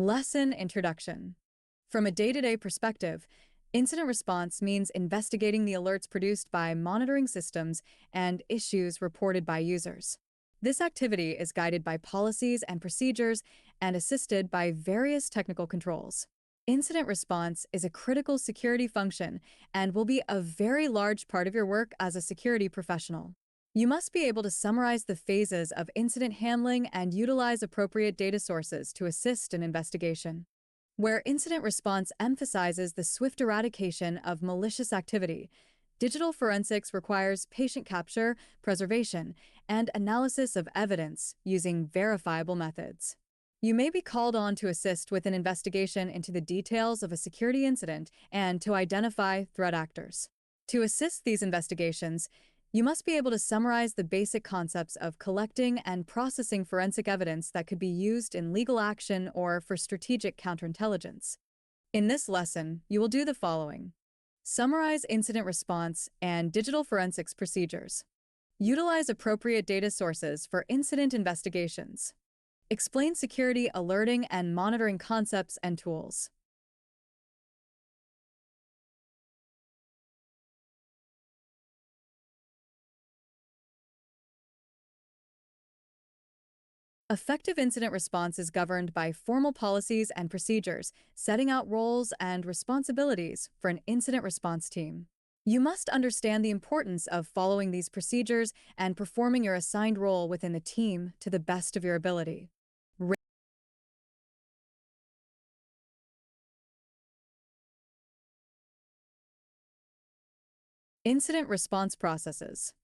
Lesson Introduction. From a day-to-day perspective, incident response means investigating the alerts produced by monitoring systems and issues reported by users. This activity is guided by policies and procedures and assisted by various technical controls. Incident response is a critical security function and will be a very large part of your work as a security professional. You must be able to summarize the phases of incident handling and utilize appropriate data sources to assist in investigation. Where incident response emphasizes the swift eradication of malicious activity, digital forensics requires patient capture, preservation, and analysis of evidence using verifiable methods. You may be called on to assist with an investigation into the details of a security incident and to identify threat actors. To assist these investigations, you must be able to summarize the basic concepts of collecting and processing forensic evidence that could be used in legal action or for strategic counterintelligence. In this lesson, you will do the following. Summarize incident response and digital forensics procedures. Utilize appropriate data sources for incident investigations. Explain security alerting and monitoring concepts and tools. Effective incident response is governed by formal policies and procedures, setting out roles and responsibilities for an incident response team. You must understand the importance of following these procedures and performing your assigned role within the team to the best of your ability. Incident response processes.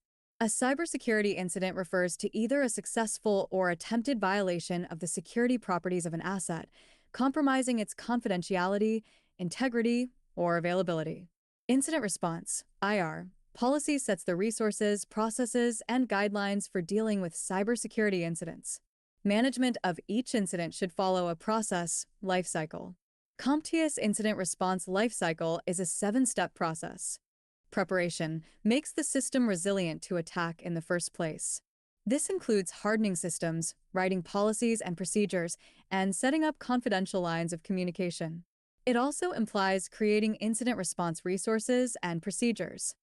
A cybersecurity incident refers to either a successful or attempted violation of the security properties of an asset, compromising its confidentiality, integrity, or availability. Incident response, IR, policy sets the resources, processes, and guidelines for dealing with cybersecurity incidents. Management of each incident should follow a process lifecycle. CompTIA's incident response lifecycle is a seven-step process. Preparation makes the system resilient to attack in the first place. This includes hardening systems, writing policies and procedures, and setting up confidential lines of communication. It also implies creating incident response resources and procedures.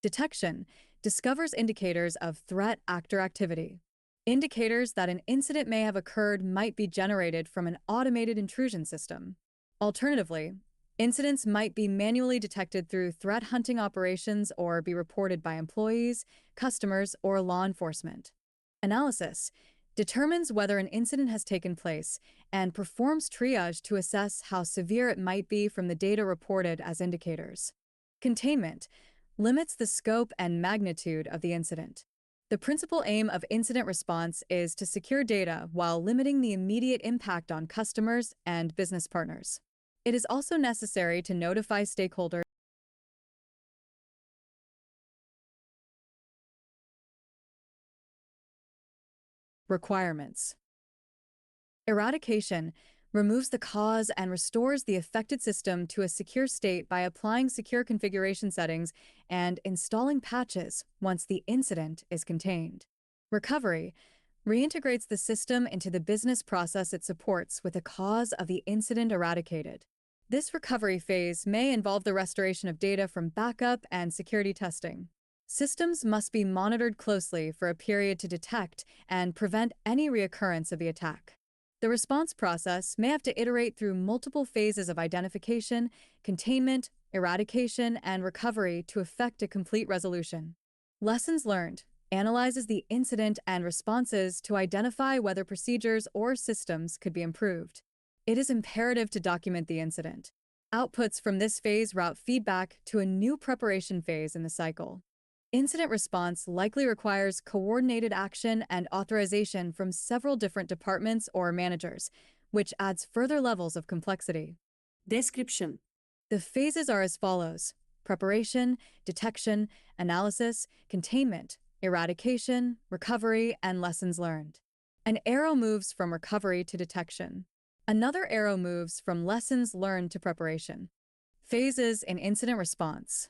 Detection discovers indicators of threat actor activity. Indicators that an incident may have occurred might be generated from an automated intrusion system. Alternatively, incidents might be manually detected through threat hunting operations or be reported by employees, customers, or law enforcement. Analysis determines whether an incident has taken place and performs triage to assess how severe it might be from the data reported as indicators. Containment limits the scope and magnitude of the incident. The principal aim of incident response is to secure data while limiting the immediate impact on customers and business partners. It is also necessary to notify stakeholders. Requirements. Eradication removes the cause and restores the affected system to a secure state by applying secure configuration settings and installing patches once the incident is contained. Recovery reintegrates the system into the business process it supports with the cause of the incident eradicated. This recovery phase may involve the restoration of data from backup and security testing. Systems must be monitored closely for a period to detect and prevent any reoccurrence of the attack. The response process may have to iterate through multiple phases of identification, containment, eradication, and recovery to effect a complete resolution. Lessons learned analyzes the incident and responses to identify whether procedures or systems could be improved. It is imperative to document the incident. Outputs from this phase route feedback to a new preparation phase in the cycle. Incident response likely requires coordinated action and authorization from several different departments or managers, which adds further levels of complexity. Description. The phases are as follows: preparation, detection, analysis, containment, eradication, recovery, and lessons learned. An arrow moves from recovery to detection. Another arrow moves from lessons learned to preparation. Phases in incident response.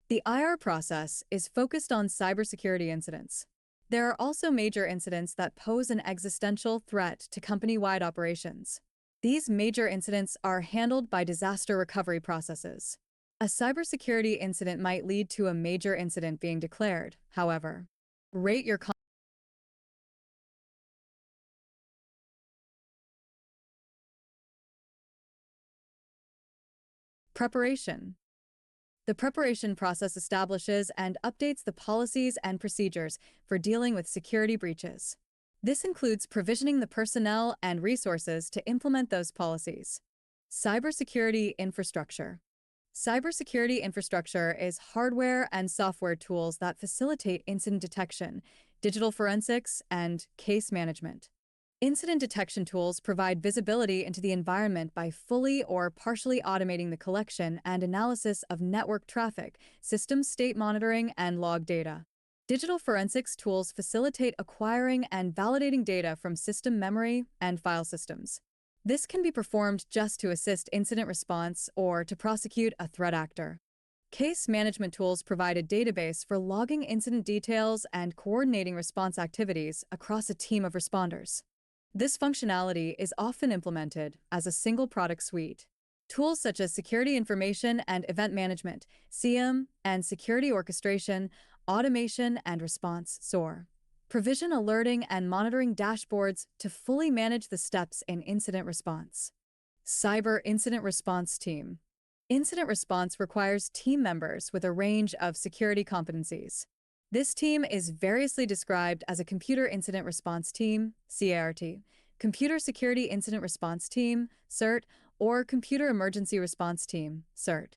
The IR process is focused on cybersecurity incidents. There are also major incidents that pose an existential threat to company-wide operations. These major incidents are handled by disaster recovery processes. A cybersecurity incident might lead to a major incident being declared, however. Rate your preparation. The preparation process establishes and updates the policies and procedures for dealing with security breaches. This includes provisioning the personnel and resources to implement those policies. Cybersecurity infrastructure. Cybersecurity infrastructure is hardware and software tools that facilitate incident detection, digital forensics, and case management. Incident detection tools provide visibility into the environment by fully or partially automating the collection and analysis of network traffic, system state monitoring, and log data. Digital forensics tools facilitate acquiring and validating data from system memory and file systems. This can be performed just to assist incident response or to prosecute a threat actor. Case management tools provide a database for logging incident details and coordinating response activities across a team of responders. This functionality is often implemented as a single product suite. Tools such as security information and event management, SIEM, and security orchestration, automation, and response, SOAR, provision alerting and monitoring dashboards to fully manage the steps in incident response. Cyber Incident Response Team. Incident response requires team members with a range of security competencies. This team is variously described as a Computer Incident Response Team, CART, Computer Security Incident Response Team, CERT, or Computer Emergency Response Team, CERT.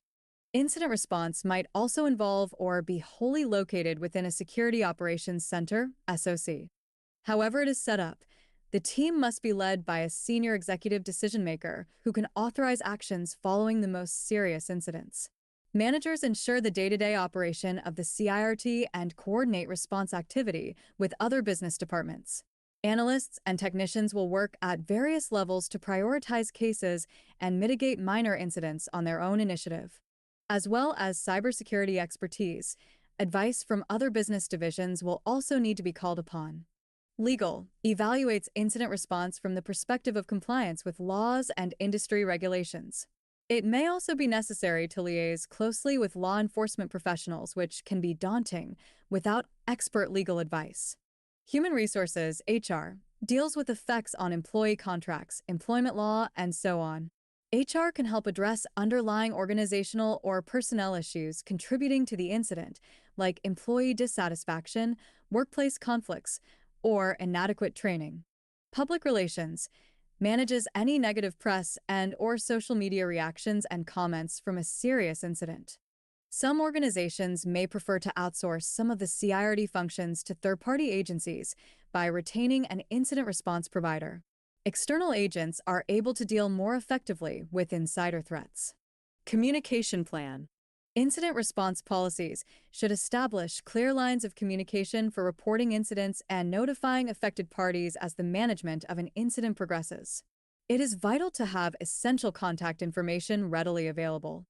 Incident response might also involve or be wholly located within a Security Operations Center, SOC. However it is set up, the team must be led by a senior executive decision-maker who can authorize actions following the most serious incidents. Managers ensure the day-to-day operation of the CIRT and coordinate response activity with other business departments. Analysts and technicians will work at various levels to prioritize cases and mitigate minor incidents on their own initiative. As well as cybersecurity expertise, advice from other business divisions will also need to be called upon. Legal evaluates incident response from the perspective of compliance with laws and industry regulations. It may also be necessary to liaise closely with law enforcement professionals, which can be daunting without expert legal advice. Human Resources, HR, deals with effects on employee contracts, employment law, and so on. HR can help address underlying organizational or personnel issues contributing to the incident, like employee dissatisfaction, workplace conflicts, or inadequate training. Public Relations manages any negative press and or social media reactions and comments from a serious incident. Some organizations may prefer to outsource some of the CIRT functions to third-party agencies by retaining an incident response provider. External agents are able to deal more effectively with insider threats. Communication plan. Incident response policies should establish clear lines of communication for reporting incidents and notifying affected parties as the management of an incident progresses. It is vital to have essential contact information readily available.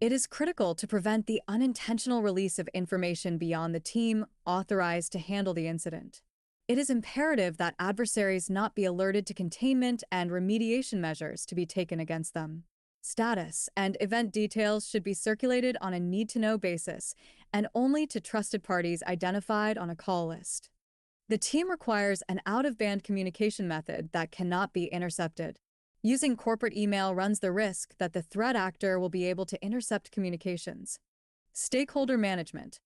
It is critical to prevent the unintentional release of information beyond the team authorized to handle the incident. It is imperative that adversaries not be alerted to containment and remediation measures to be taken against them. Status and event details should be circulated on a need-to-know basis and only to trusted parties identified on a call list. The team requires an out-of-band communication method that cannot be intercepted. Using corporate email runs the risk that the threat actor will be able to intercept communications. Stakeholder management.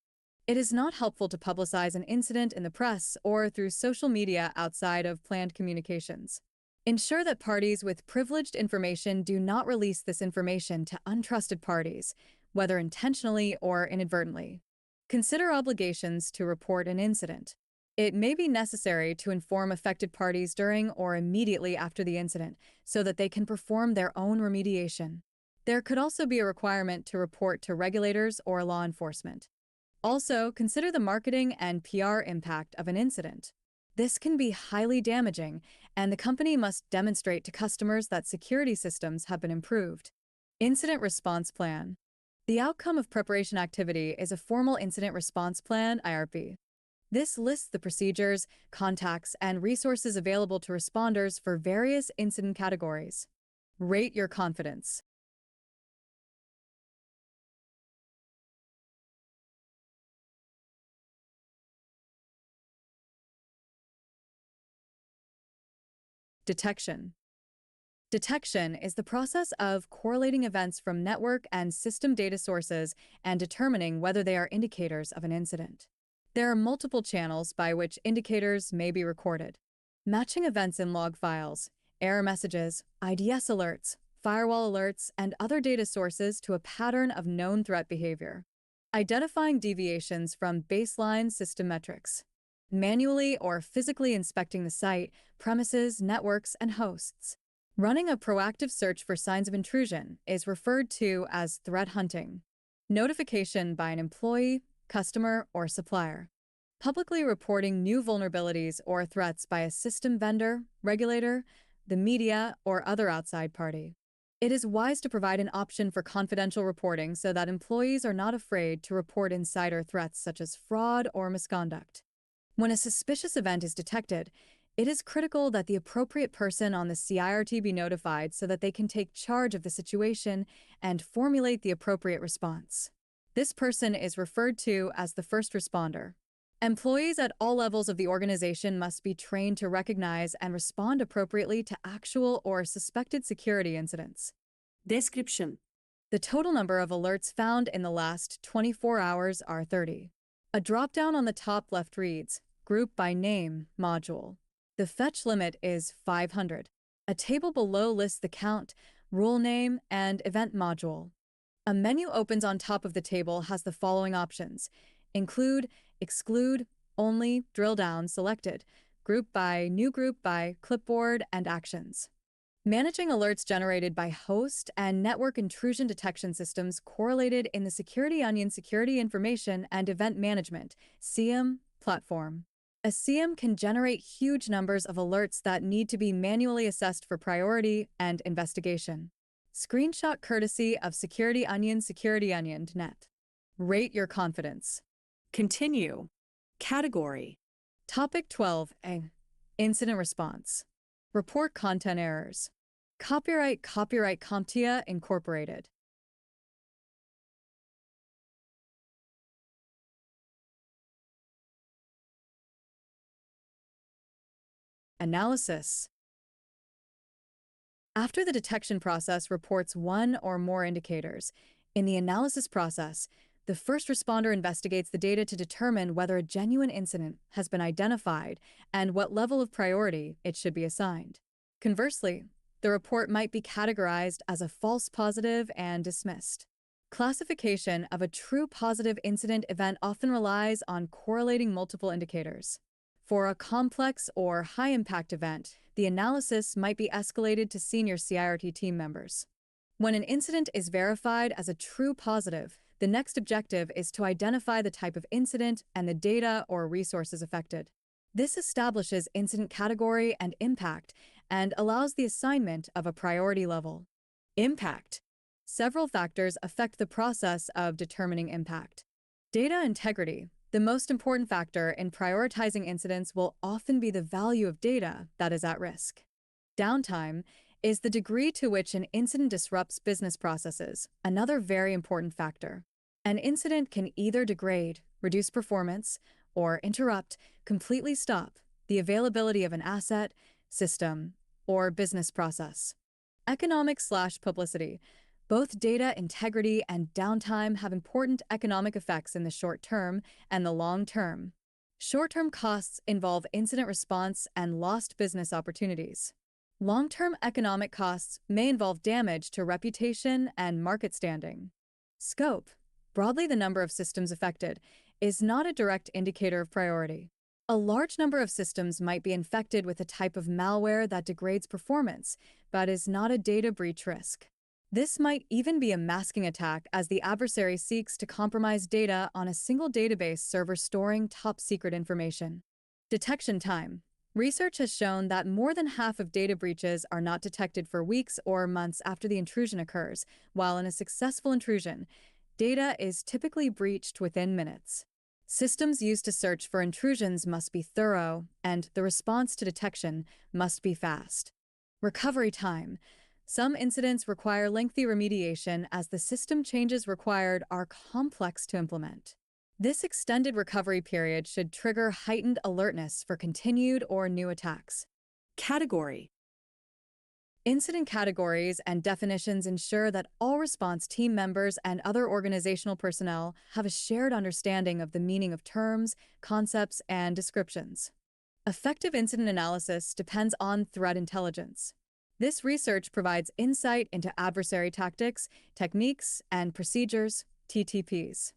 It is not helpful to publicize an incident in the press or through social media outside of planned communications. Ensure that parties with privileged information do not release this information to untrusted parties, whether intentionally or inadvertently. Consider obligations to report an incident. It may be necessary to inform affected parties during or immediately after the incident so that they can perform their own remediation. There could also be a requirement to report to regulators or law enforcement. Also, consider the marketing and PR impact of an incident. This can be highly damaging, and the company must demonstrate to customers that security systems have been improved. Incident Response Plan. The outcome of preparation activity is a formal Incident Response Plan, IRP. This lists the procedures, contacts, and resources available to responders for various incident categories. Rate your confidence. Detection. Detection is the process of correlating events from network and system data sources and determining whether they are indicators of an incident. There are multiple channels by which indicators may be recorded. Matching events in log files, error messages, IDS alerts, firewall alerts, and other data sources to a pattern of known threat behavior. Identifying deviations from baseline system metrics. Manually or physically inspecting the site, premises, networks, and hosts. Running a proactive search for signs of intrusion is referred to as threat hunting. Notification by an employee, customer, or supplier. Publicly reporting new vulnerabilities or threats by a system vendor, regulator, the media, or other outside party. It is wise to provide an option for confidential reporting so that employees are not afraid to report insider threats such as fraud or misconduct. When a suspicious event is detected, it is critical that the appropriate person on the CIRT be notified so that they can take charge of the situation and formulate the appropriate response. This person is referred to as the first responder. Employees at all levels of the organization must be trained to recognize and respond appropriately to actual or suspected security incidents. Description. The total number of alerts found in the last 24 hours are 30. A drop-down on the top left reads, Group by Name module. The fetch limit is 500. A table below lists the count, rule name, and event module. A menu opens on top of the table has the following options: include, exclude, only, drill down, selected, group by, new group by, clipboard, and actions. Managing alerts generated by host and network intrusion detection systems correlated in the Security Onion Security Information and Event Management (SIEM) platform. A SIEM can generate huge numbers of alerts that need to be manually assessed for priority and investigation. Screenshot courtesy of Security Onion.net. Rate your confidence. Continue. Category. Topic 12A. Incident response. Report content errors. Copyright CompTIA Incorporated. Analysis. After the detection process reports one or more indicators, in the analysis process, the first responder investigates the data to determine whether a genuine incident has been identified and what level of priority it should be assigned. Conversely, the report might be categorized as a false positive and dismissed. Classification of a true positive incident event often relies on correlating multiple indicators. For a complex or high-impact event, the analysis might be escalated to senior CIRT team members. When an incident is verified as a true positive, the next objective is to identify the type of incident and the data or resources affected. This establishes incident category and impact and allows the assignment of a priority level. Impact. Several factors affect the process of determining impact. Data integrity. The most important factor in prioritizing incidents will often be the value of data that is at risk. Downtime is the degree to which an incident disrupts business processes, another very important factor. An incident can either degrade, reduce performance, or interrupt, completely stop the availability of an asset, system, or business process. Economic/publicity. Both data integrity and downtime have important economic effects in the short term and the long term. Short-term costs involve incident response and lost business opportunities. Long-term economic costs may involve damage to reputation and market standing. Scope, broadly the number of systems affected, is not a direct indicator of priority. A large number of systems might be infected with a type of malware that degrades performance, but is not a data breach risk. This might even be a masking attack as the adversary seeks to compromise data on a single database server storing top-secret information. Detection time. Research has shown that more than half of data breaches are not detected for weeks or months after the intrusion occurs, while in a successful intrusion, data is typically breached within minutes. Systems used to search for intrusions must be thorough, and the response to detection must be fast. Recovery time. Some incidents require lengthy remediation as the system changes required are complex to implement. This extended recovery period should trigger heightened alertness for continued or new attacks. Category. Incident categories and definitions ensure that all response team members and other organizational personnel have a shared understanding of the meaning of terms, concepts, and descriptions. Effective incident analysis depends on threat intelligence. This research provides insight into adversary tactics, techniques, and procedures, TTPs.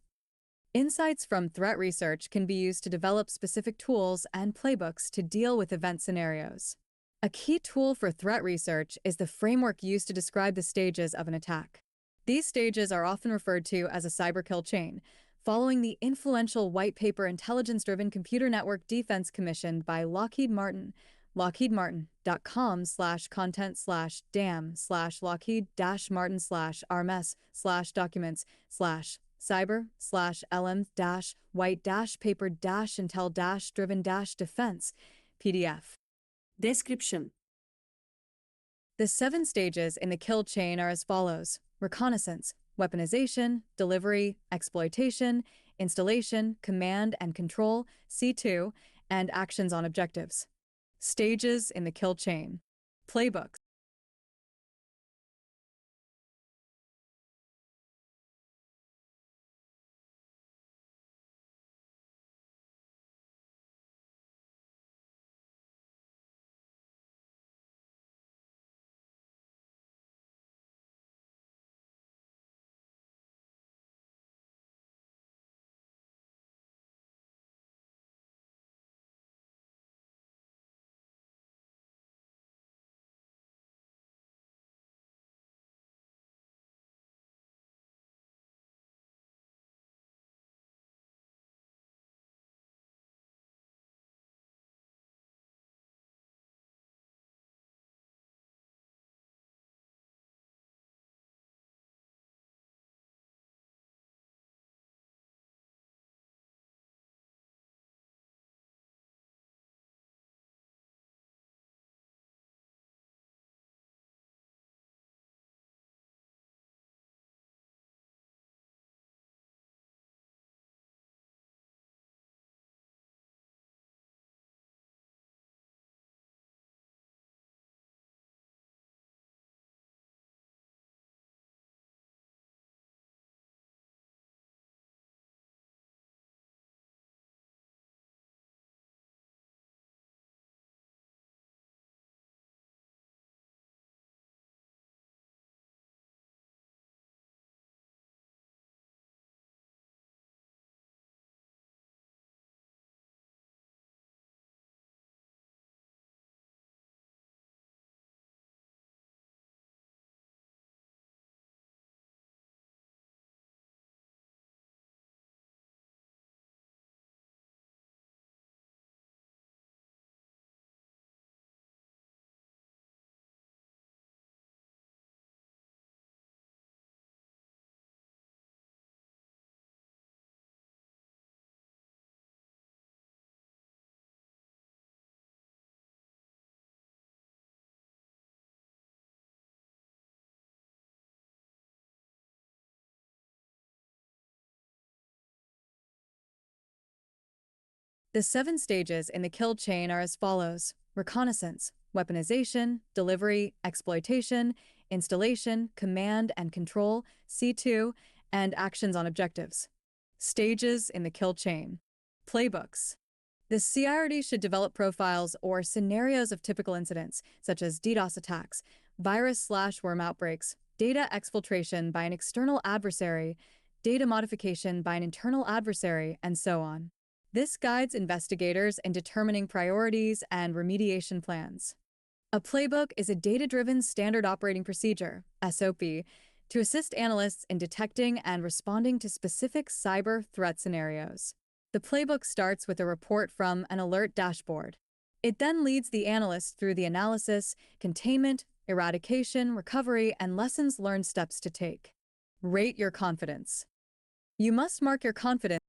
Insights from threat research can be used to develop specific tools and playbooks to deal with event scenarios. A key tool for threat research is the framework used to describe the stages of an attack. These stages are often referred to as a cyber kill chain, following the influential white paper Intelligence-Driven Computer Network Defense commissioned by Lockheed Martin, lockheed.com/dam/lockheed-martin/arms/cyber/white-paper-intel-driven-defense, Description. The 7 stages in the kill chain are as follows: reconnaissance, weaponization, delivery, exploitation, installation, command and control, C2, and actions on objectives. Stages in the kill chain. Playbooks. The 7 stages in the kill chain are as follows: reconnaissance, weaponization, delivery, exploitation, installation, command and control, C2, and actions on objectives. Stages in the kill chain. Playbooks. The CIRD should develop profiles or scenarios of typical incidents, such as DDoS attacks, virus/worm outbreaks, data exfiltration by an external adversary, data modification by an internal adversary, and so on. This guides investigators in determining priorities and remediation plans. A playbook is a data-driven standard operating procedure, SOP, to assist analysts in detecting and responding to specific cyber threat scenarios. The playbook starts with a report from an alert dashboard. It then leads the analyst through the analysis, containment, eradication, recovery, and lessons learned steps to take. Rate your confidence. You must mark your confidence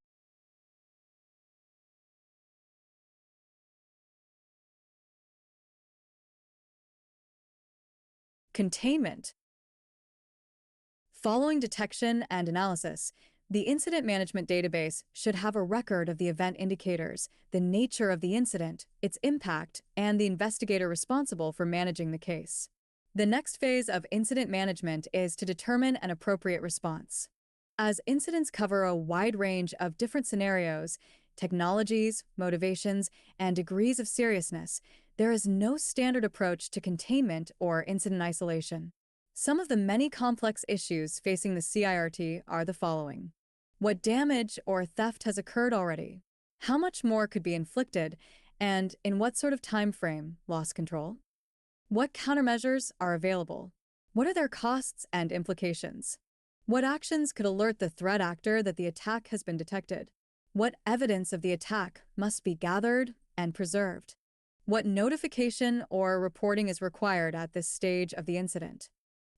Containment. Following detection and analysis, the incident management database should have a record of the event indicators, the nature of the incident, its impact, and the investigator responsible for managing the case. The next phase of incident management is to determine an appropriate response. As incidents cover a wide range of different scenarios, technologies, motivations, and degrees of seriousness, there is no standard approach to containment or incident isolation. Some of the many complex issues facing the CIRT are the following. What damage or theft has occurred already? How much more could be inflicted? And in what sort of time frame, loss control? What countermeasures are available? What are their costs and implications? What actions could alert the threat actor that the attack has been detected? What evidence of the attack must be gathered and preserved? What notification or reporting is required at this stage of the incident?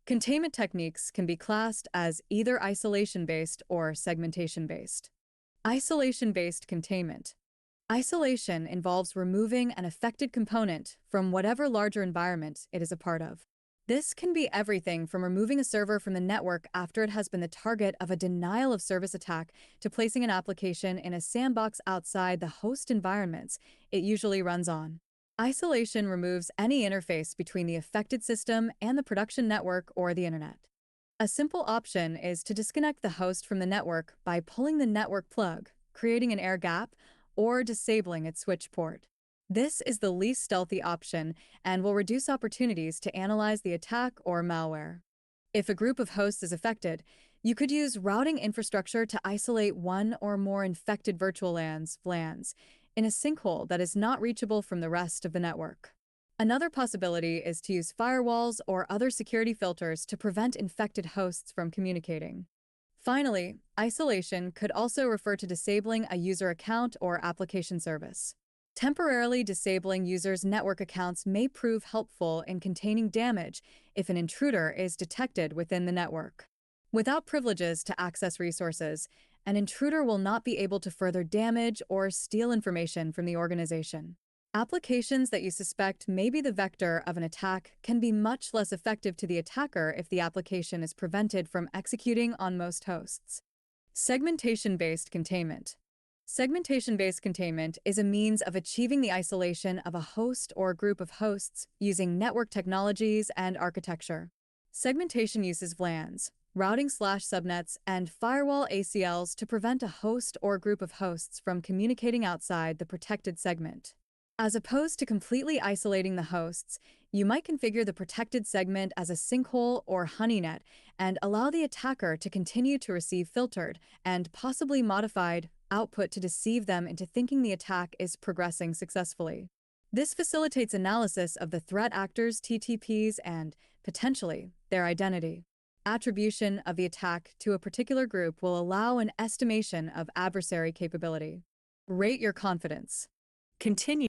Containment techniques can be classed as either isolation-based or segmentation-based. Isolation-based containment. Isolation involves removing an affected component from whatever larger environment it is a part of. This can be everything from removing a server from the network after it has been the target of a denial of service attack to placing an application in a sandbox outside the host environments it usually runs on. Isolation removes any interface between the affected system and the production network or the internet. A simple option is to disconnect the host from the network by pulling the network plug, creating an air gap, or disabling its switch port. This is the least stealthy option and will reduce opportunities to analyze the attack or malware. If a group of hosts is affected, you could use routing infrastructure to isolate one or more infected virtual LANs, VLANs, in a sinkhole that is not reachable from the rest of the network. Another possibility is to use firewalls or other security filters to prevent infected hosts from communicating. Finally, isolation could also refer to disabling a user account or application service. Temporarily disabling users' network accounts may prove helpful in containing damage if an intruder is detected within the network. Without privileges to access resources, an intruder will not be able to further damage or steal information from the organization. Applications that you suspect may be the vector of an attack can be much less effective to the attacker if the application is prevented from executing on most hosts. Segmentation-based containment. Segmentation-based containment is a means of achieving the isolation of a host or group of hosts using network technologies and architecture. Segmentation uses VLANs, routing/subnets, and firewall ACLs to prevent a host or group of hosts from communicating outside the protected segment. As opposed to completely isolating the hosts, you might configure the protected segment as a sinkhole or honeynet and allow the attacker to continue to receive filtered and possibly modified output to deceive them into thinking the attack is progressing successfully. This facilitates analysis of the threat actors' TTPs and, potentially, their identity. Attribution of the attack to a particular group will allow an estimation of adversary capability. Rate your confidence. Continue.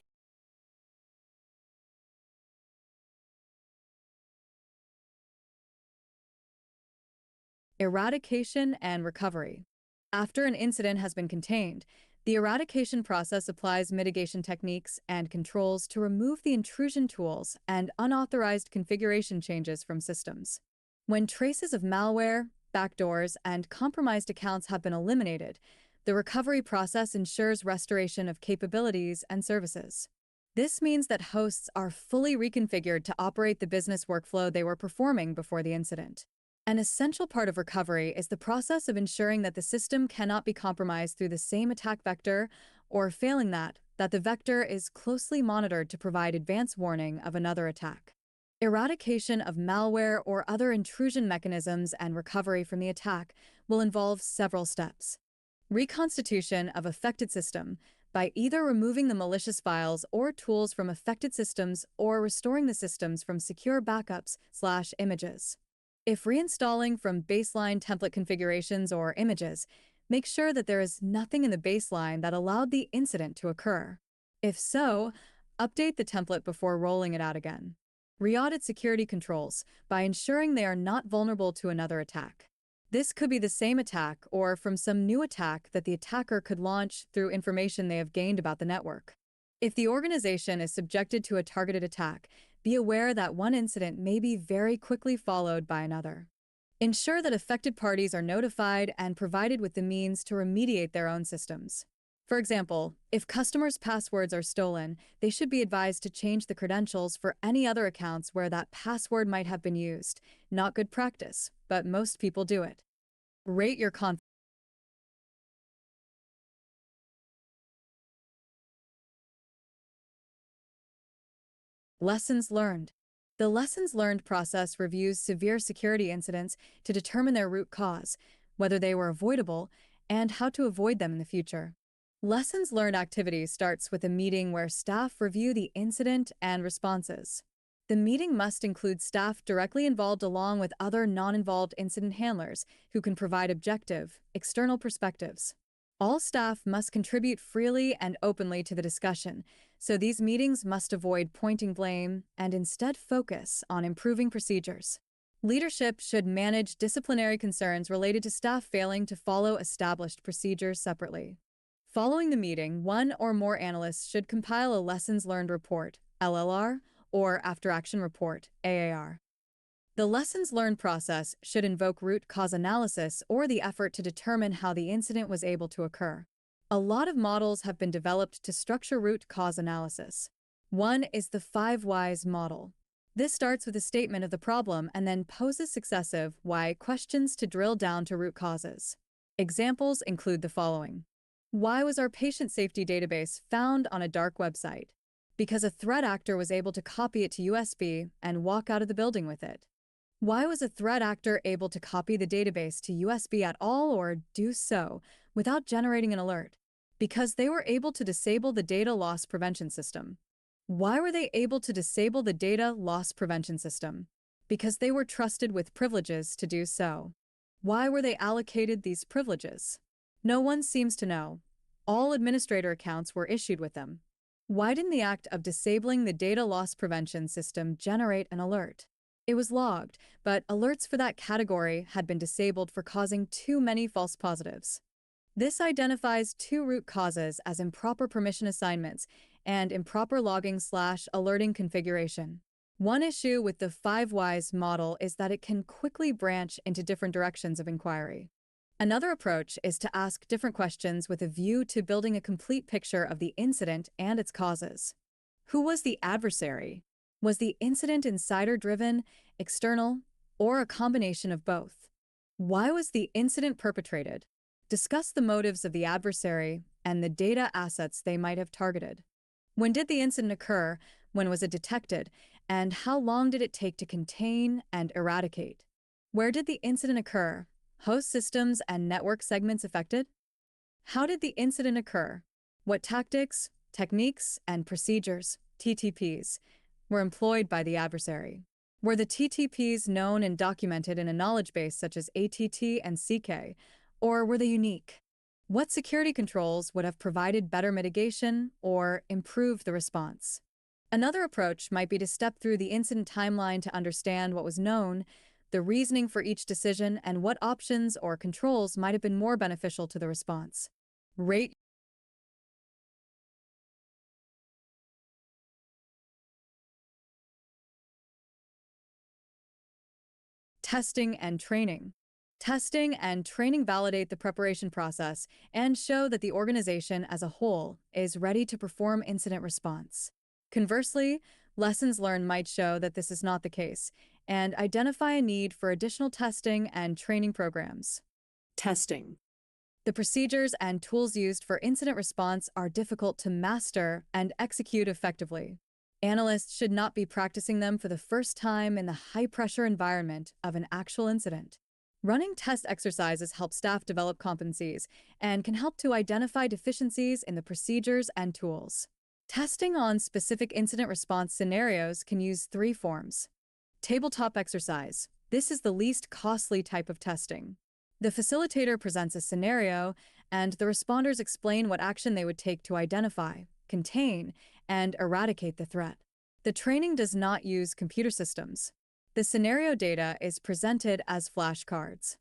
Eradication and recovery. After an incident has been contained, the eradication process applies mitigation techniques and controls to remove the intrusion tools and unauthorized configuration changes from systems. When traces of malware, backdoors, and compromised accounts have been eliminated, the recovery process ensures restoration of capabilities and services. This means that hosts are fully reconfigured to operate the business workflow they were performing before the incident. An essential part of recovery is the process of ensuring that the system cannot be compromised through the same attack vector, or failing that the vector is closely monitored to provide advance warning of another attack. Eradication of malware or other intrusion mechanisms and recovery from the attack will involve several steps. Reconstitution of affected system by either removing the malicious files or tools from affected systems or restoring the systems from secure backups/images. If reinstalling from baseline template configurations or images, make sure that there is nothing in the baseline that allowed the incident to occur. If so, update the template before rolling it out again. Re-audit security controls by ensuring they are not vulnerable to another attack. This could be the same attack or from some new attack that the attacker could launch through information they have gained about the network. If the organization is subjected to a targeted attack, Be aware that one incident may be very quickly followed by another. Ensure that affected parties are notified and provided with the means to remediate their own systems. For example, if customers' passwords are stolen, they should be advised to change the credentials for any other accounts where that password might have been used. Not good practice, but most people do it. Rate your confidence. Lessons learned. The lessons learned process reviews severe security incidents to determine their root cause, whether they were avoidable, and how to avoid them in the future. Lessons learned activity starts with a meeting where staff review the incident and responses. The meeting must include staff directly involved along with other non-involved incident handlers who can provide objective, external perspectives. All staff must contribute freely and openly to the discussion, so these meetings must avoid pointing blame and instead focus on improving procedures. Leadership should manage disciplinary concerns related to staff failing to follow established procedures separately. Following the meeting, one or more analysts should compile a Lessons Learned Report, LLR, or After Action Report, AAR. The lessons learned process should invoke root cause analysis or the effort to determine how the incident was able to occur. A lot of models have been developed to structure root cause analysis. One is the 5 whys model. This starts with a statement of the problem and then poses successive why questions to drill down to root causes. Examples include the following. Why was our patient safety database found on a dark website? Because a threat actor was able to copy it to USB and walk out of the building with it. Why was a threat actor able to copy the database to USB at all or do so without generating an alert? Because they were able to disable the data loss prevention system. Why were they able to disable the data loss prevention system? Because they were trusted with privileges to do so. Why were they allocated these privileges? No one seems to know. All administrator accounts were issued with them. Why didn't the act of disabling the data loss prevention system generate an alert? It was logged, but alerts for that category had been disabled for causing too many false positives. This identifies 2 root causes as improper permission assignments and improper logging/alerting configuration. One issue with the 5 whys model is that it can quickly branch into different directions of inquiry. Another approach is to ask different questions with a view to building a complete picture of the incident and its causes. Who was the adversary? Was the incident insider-driven, external, or a combination of both? Why was the incident perpetrated? Discuss the motives of the adversary and the data assets they might have targeted. When did the incident occur? When was it detected? And how long did it take to contain and eradicate? Where did the incident occur? Host systems and network segments affected? How did the incident occur? What tactics, techniques, and procedures, TTPs, were employed by the adversary? Were the TTPs known and documented in a knowledge base such as ATT and CK, or were they unique? What security controls would have provided better mitigation or improved the response? Another approach might be to step through the incident timeline to understand what was known, the reasoning for each decision, and what options or controls might have been more beneficial to the response. Rate testing and training. Testing and training validate the preparation process and show that the organization as a whole is ready to perform incident response. Conversely, lessons learned might show that this is not the case and identify a need for additional testing and training programs. Testing. The procedures and tools used for incident response are difficult to master and execute effectively. Analysts should not be practicing them for the first time in the high-pressure environment of an actual incident. Running test exercises help staff develop competencies and can help to identify deficiencies in the procedures and tools. Testing on specific incident response scenarios can use 3 forms. Tabletop exercise. This is the least costly type of testing. The facilitator presents a scenario, and the responders explain what action they would take to identify, contain, and eradicate the threat. The training does not use computer systems. The scenario data is presented as flashcards.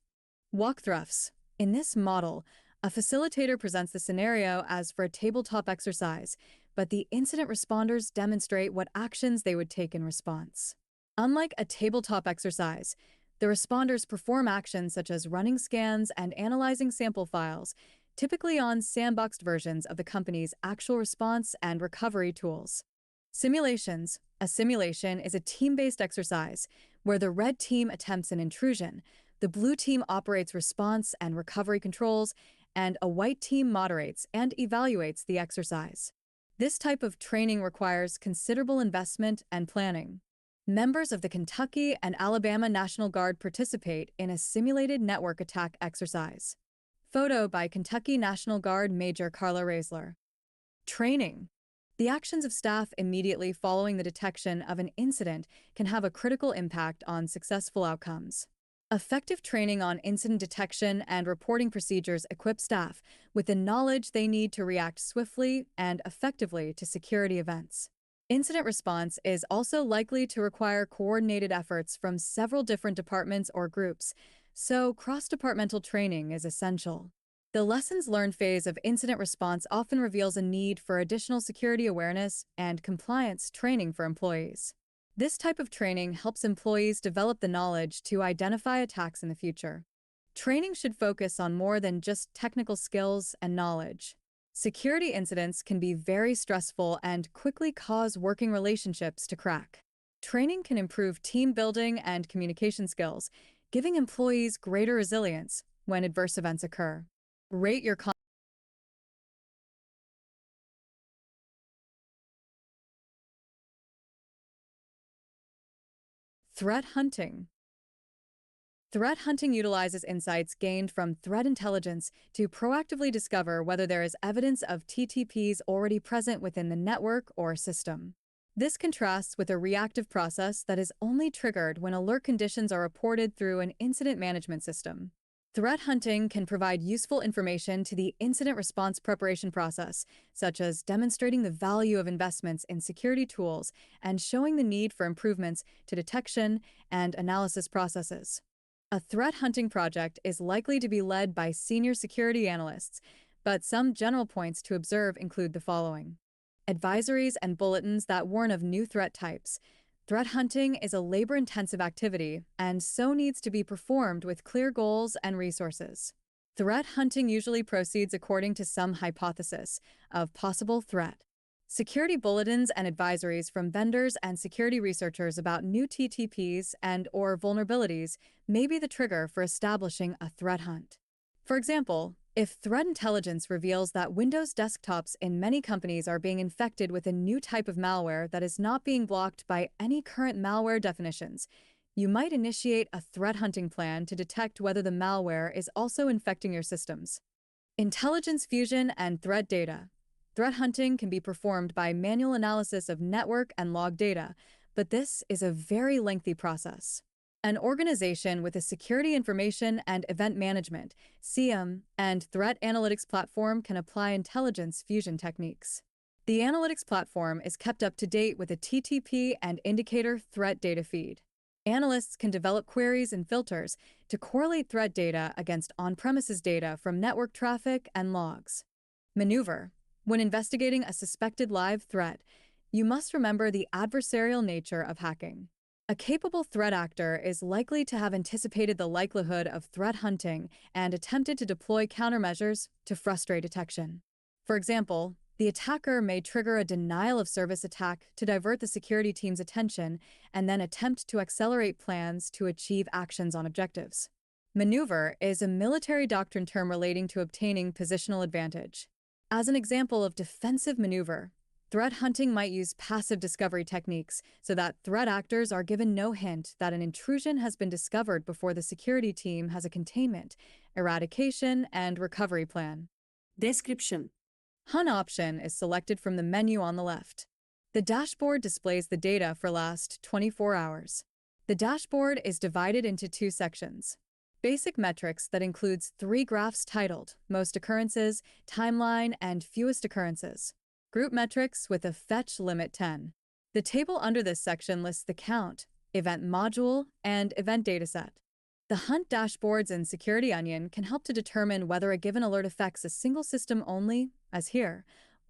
Walkthroughs. In this model, a facilitator presents the scenario as for a tabletop exercise, but the incident responders demonstrate what actions they would take in response. Unlike a tabletop exercise, the responders perform actions such as running scans and analyzing sample files, typically on sandboxed versions of the company's actual response and recovery tools. Simulations. A simulation is a team-based exercise where the red team attempts an intrusion, the blue team operates response and recovery controls, and a white team moderates and evaluates the exercise. This type of training requires considerable investment and planning. Members of the Kentucky and Alabama National Guard participate in a simulated network attack exercise. Photo by Kentucky National Guard Major Carla Raisler. Training. The actions of staff immediately following the detection of an incident can have a critical impact on successful outcomes. Effective training on incident detection and reporting procedures equip staff with the knowledge they need to react swiftly and effectively to security events. Incident response is also likely to require coordinated efforts from several different departments or groups, so cross-departmental training is essential. The lessons learned phase of incident response often reveals a need for additional security awareness and compliance training for employees. This type of training helps employees develop the knowledge to identify attacks in the future. Training should focus on more than just technical skills and knowledge. Security incidents can be very stressful and quickly cause working relationships to crack. Training can improve team building and communication skills, giving employees greater resilience when adverse events occur. Rate your threat hunting. Threat hunting utilizes insights gained from threat intelligence to proactively discover whether there is evidence of TTPs already present within the network or system. This contrasts with a reactive process that is only triggered when alert conditions are reported through an incident management system. Threat hunting can provide useful information to the incident response preparation process, such as demonstrating the value of investments in security tools and showing the need for improvements to detection and analysis processes. A threat hunting project is likely to be led by senior security analysts, but some general points to observe include the following. Advisories and bulletins that warn of new threat types. Threat hunting is a labor-intensive activity and so needs to be performed with clear goals and resources. Threat hunting usually proceeds according to some hypothesis of possible threat. Security bulletins and advisories from vendors and security researchers about new TTPs and/or vulnerabilities may be the trigger for establishing a threat hunt. For example, if threat intelligence reveals that Windows desktops in many companies are being infected with a new type of malware that is not being blocked by any current malware definitions, you might initiate a threat hunting plan to detect whether the malware is also infecting your systems. Intelligence fusion and threat data. Threat hunting can be performed by manual analysis of network and log data, but this is a very lengthy process. An organization with a security information and event management (SIEM) and threat analytics platform can apply intelligence fusion techniques. The analytics platform is kept up to date with a TTP and indicator threat data feed. Analysts can develop queries and filters to correlate threat data against on-premises data from network traffic and logs. Maneuver. When investigating a suspected live threat, you must remember the adversarial nature of hacking. A capable threat actor is likely to have anticipated the likelihood of threat hunting and attempted to deploy countermeasures to frustrate detection. For example, the attacker may trigger a denial of service attack to divert the security team's attention and then attempt to accelerate plans to achieve actions on objectives. Maneuver is a military doctrine term relating to obtaining positional advantage. As an example of defensive maneuver, threat hunting might use passive discovery techniques so that threat actors are given no hint that an intrusion has been discovered before the security team has a containment, eradication, and recovery plan. Description. Hunt option is selected from the menu on the left. The dashboard displays the data for last 24 hours. The dashboard is divided into two sections. Basic metrics that includes 3 graphs titled Most Occurrences, Timeline, and Fewest Occurrences. Group metrics with a fetch limit 10. The table under this section lists the count, event module, and event dataset. The Hunt dashboards in Security Onion can help to determine whether a given alert affects a single system only, as here,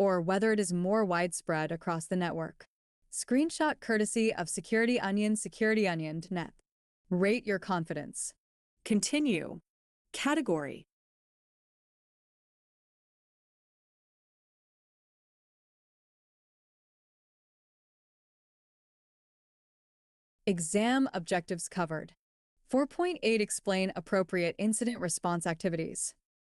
or whether it is more widespread across the network. Screenshot courtesy of SecurityOnionNet. Rate your confidence. Continue. Category. Exam objectives covered. 4.8 Explain appropriate incident response activities.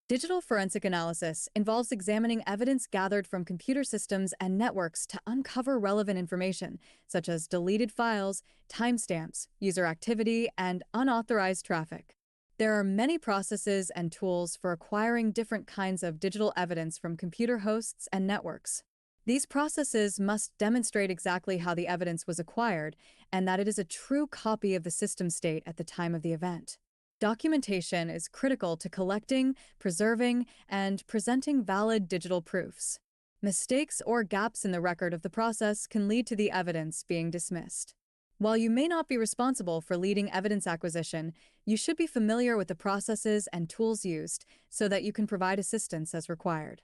Digital forensic analysis involves examining evidence gathered from computer systems and networks to uncover relevant information, such as deleted files, timestamps, user activity, and unauthorized traffic. There are many processes and tools for acquiring different kinds of digital evidence from computer hosts and networks. These processes must demonstrate exactly how the evidence was acquired and that it is a true copy of the system state at the time of the event. Documentation is critical to collecting, preserving, and presenting valid digital proofs. Mistakes or gaps in the record of the process can lead to the evidence being dismissed. While you may not be responsible for leading evidence acquisition, you should be familiar with the processes and tools used so that you can provide assistance as required.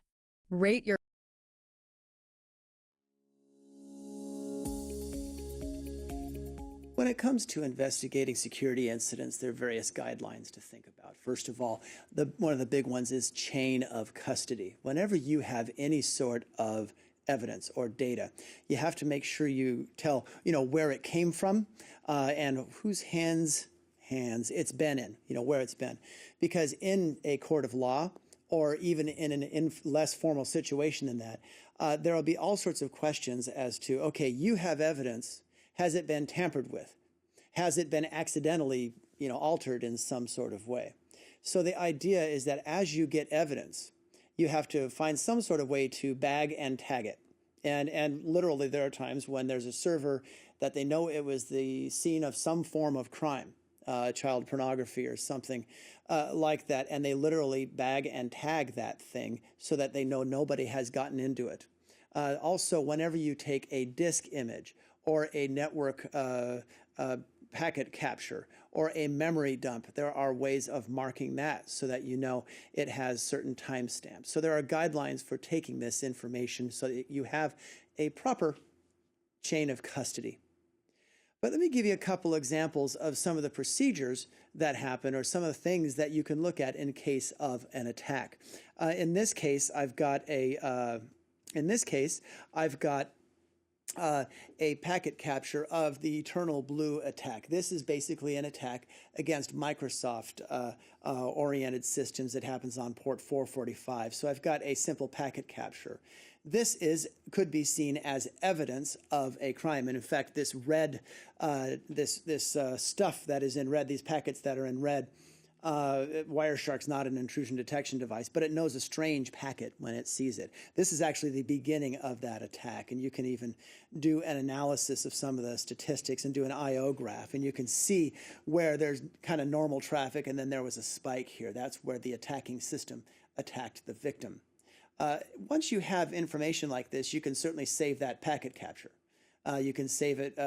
Rate your When it comes to investigating security incidents, there are various guidelines to think about. First of all, one of the big ones is chain of custody. Whenever you have any sort of evidence or data, you have to make sure you tell, where it came from and whose hands it's been in, where it's been. Because in a court of law, or even in a less formal situation than that, there will be all sorts of questions as to, okay, you have evidence. Has it been tampered with? Has it been accidentally, altered in some sort of way? So the idea is that as you get evidence, you have to find some sort of way to bag and tag it. And literally there are times when there's a server that they know it was the scene of some form of crime, child pornography or something like that, and they literally bag and tag that thing so that they know nobody has gotten into it. Also, whenever you take a disk image or a network packet capture or a memory dump, there are ways of marking that so that you know it has certain timestamps. So there are guidelines for taking this information so that you have a proper chain of custody. But let me give you a couple examples of some of the procedures that happen or some of the things that you can look at in case of an attack. In this case, I've got a packet capture of the Eternal Blue attack. This is basically an attack against Microsoft oriented systems that happens on port 445. So I've got a simple packet capture. This could be seen as evidence of a crime. And in fact, this red, stuff that is in red, these packets that are in red, Wireshark's not an intrusion detection device, but it knows a strange packet when it sees it. This is actually the beginning of that attack, and you can even do an analysis of some of the statistics and do an I/O graph, and you can see where there's kind of normal traffic, and then there was a spike here. That's where the attacking system attacked the victim. Once you have information like this, you can certainly save that packet capture. You can save it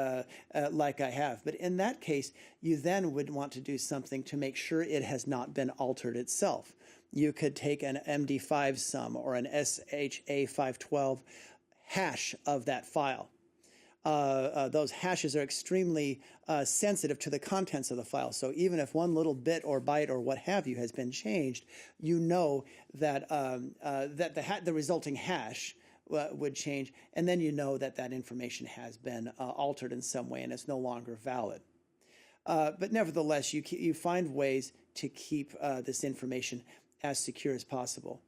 like I have. But in that case, you then would want to do something to make sure it has not been altered itself. You could take an MD5 sum or an SHA-512 hash of that file. Those hashes are extremely sensitive to the contents of the file. So even if one little bit or byte or what have you has been changed, you know that, the resulting hash would change, and then you know that that information has been altered in some way and it's no longer valid. But nevertheless, you find ways to keep this information as secure as possible.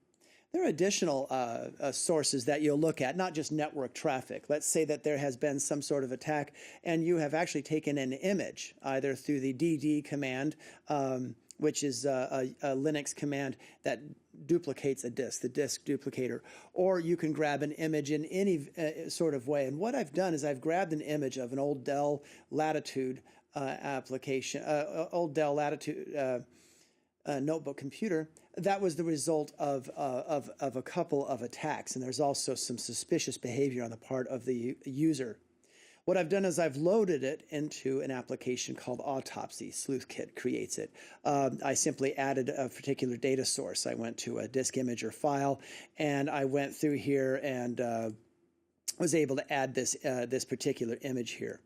There are additional sources that you'll look at, not just network traffic. Let's say that there has been some sort of attack and you have actually taken an image, either through the DD command, which is a Linux command that duplicates a disk, the disk duplicator, or you can grab an image in any sort of way. And what I've done is I've grabbed an image of an old Dell Latitude application, old Dell Latitude notebook computer. That was the result of a couple of attacks, and there's also some suspicious behavior on the part of the user. What I've done is I've loaded it into an application called Autopsy. SleuthKit creates it. I simply added a particular data source. I went to a disk image or file, and I went through here and was able to add this particular image here.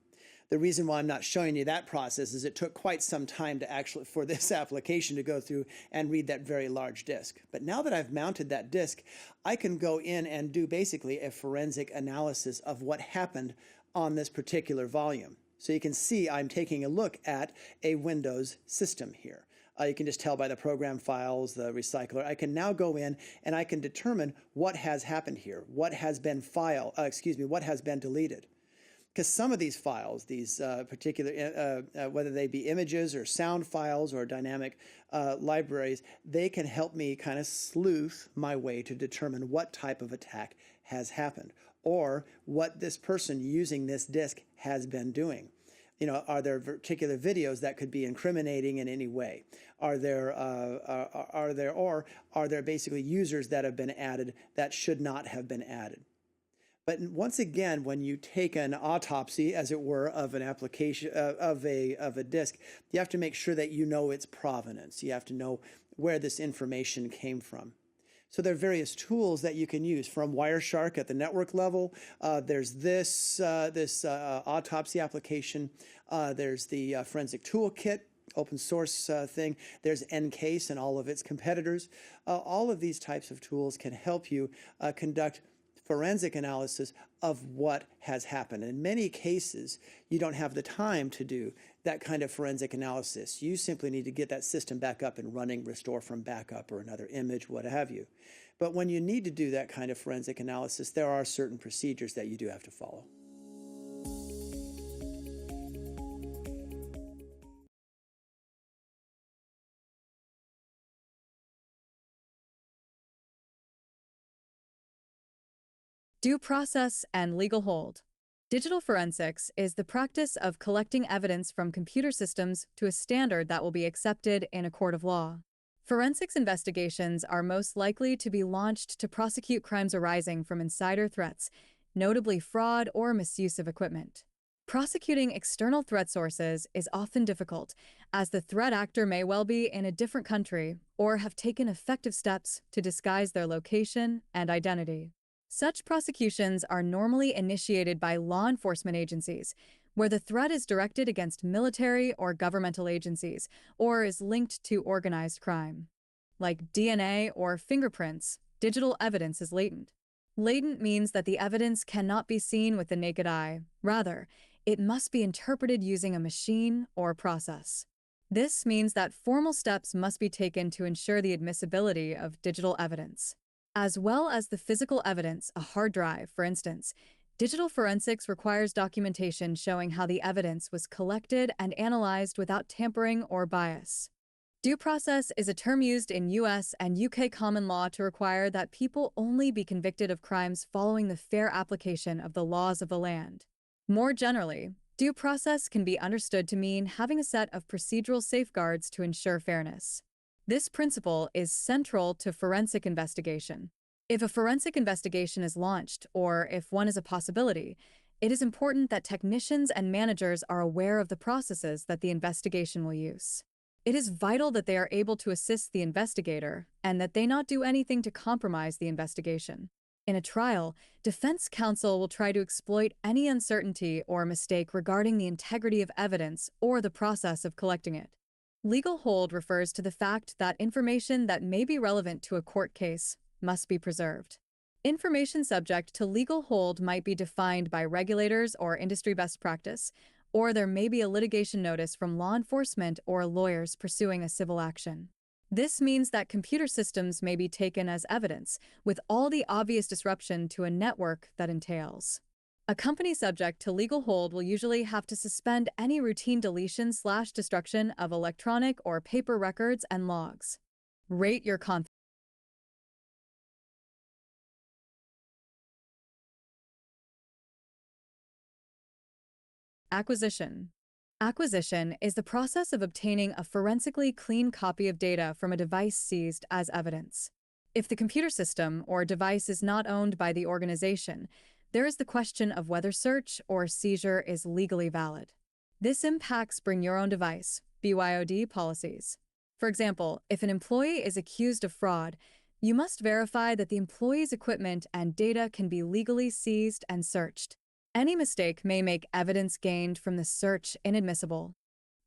The reason why I'm not showing you that process is it took quite some time to actually for this application to go through and read that very large disk. But now that I've mounted that disk, I can go in and do basically a forensic analysis of what happened on this particular volume. So you can see I'm taking a look at a Windows system here. You can just tell by the program files, the recycler. I can now go in and I can determine what has happened here, what has been what has been deleted. Because some of these files, these particular, whether they be images or sound files or dynamic libraries, they can help me kind of sleuth my way to determine what type of attack has happened or what this person using this disk has been doing. You know, are there particular videos that could be incriminating in any way? Are there basically users that have been added that should not have been added? But once again, when you take an autopsy, as it were, of an application of a disk, you have to make sure that you know its provenance. You have to know where this information came from. So there are various tools that you can use from Wireshark at the network level. There's this autopsy application. There's the Forensic Toolkit, open source thing. There's Ncase and all of its competitors. All of these types of tools can help you conduct forensic analysis of what has happened. In many cases, you don't have the time to do that kind of forensic analysis. You simply need to get that system back up and running, restore from backup or another image, what have you. But when you need to do that kind of forensic analysis, there are certain procedures that you do have to follow. Due process and legal hold. Digital forensics is the practice of collecting evidence from computer systems to a standard that will be accepted in a court of law. Forensics investigations are most likely to be launched to prosecute crimes arising from insider threats, notably fraud or misuse of equipment. Prosecuting external threat sources is often difficult, as the threat actor may well be in a different country or have taken effective steps to disguise their location and identity. Such prosecutions are normally initiated by law enforcement agencies, where the threat is directed against military or governmental agencies, or is linked to organized crime. Like DNA or fingerprints, digital evidence is latent. Latent means that the evidence cannot be seen with the naked eye. Rather, it must be interpreted using a machine or process. This means that formal steps must be taken to ensure the admissibility of digital evidence. As well as the physical evidence, a hard drive, for instance, digital forensics requires documentation showing how the evidence was collected and analyzed without tampering or bias. Due process is a term used in US and UK common law to require that people only be convicted of crimes following the fair application of the laws of the land. More generally, due process can be understood to mean having a set of procedural safeguards to ensure fairness. This principle is central to forensic investigation. If a forensic investigation is launched, or if one is a possibility, it is important that technicians and managers are aware of the processes that the investigation will use. It is vital that they are able to assist the investigator and that they not do anything to compromise the investigation. In a trial, defense counsel will try to exploit any uncertainty or mistake regarding the integrity of evidence or the process of collecting it. Legal hold refers to the fact that information that may be relevant to a court case must be preserved. Information subject to legal hold might be defined by regulators or industry best practice, or there may be a litigation notice from law enforcement or lawyers pursuing a civil action. This means that computer systems may be taken as evidence, with all the obvious disruption to a network that entails. A company subject to legal hold will usually have to suspend any routine deletion/destruction of electronic or paper records and logs. Rate your confidence. Acquisition. Acquisition is the process of obtaining a forensically clean copy of data from a device seized as evidence. If the computer system or device is not owned by the organization, there is the question of whether search or seizure is legally valid. This impacts bring your own device, BYOD policies. For example, if an employee is accused of fraud, you must verify that the employee's equipment and data can be legally seized and searched. Any mistake may make evidence gained from the search inadmissible.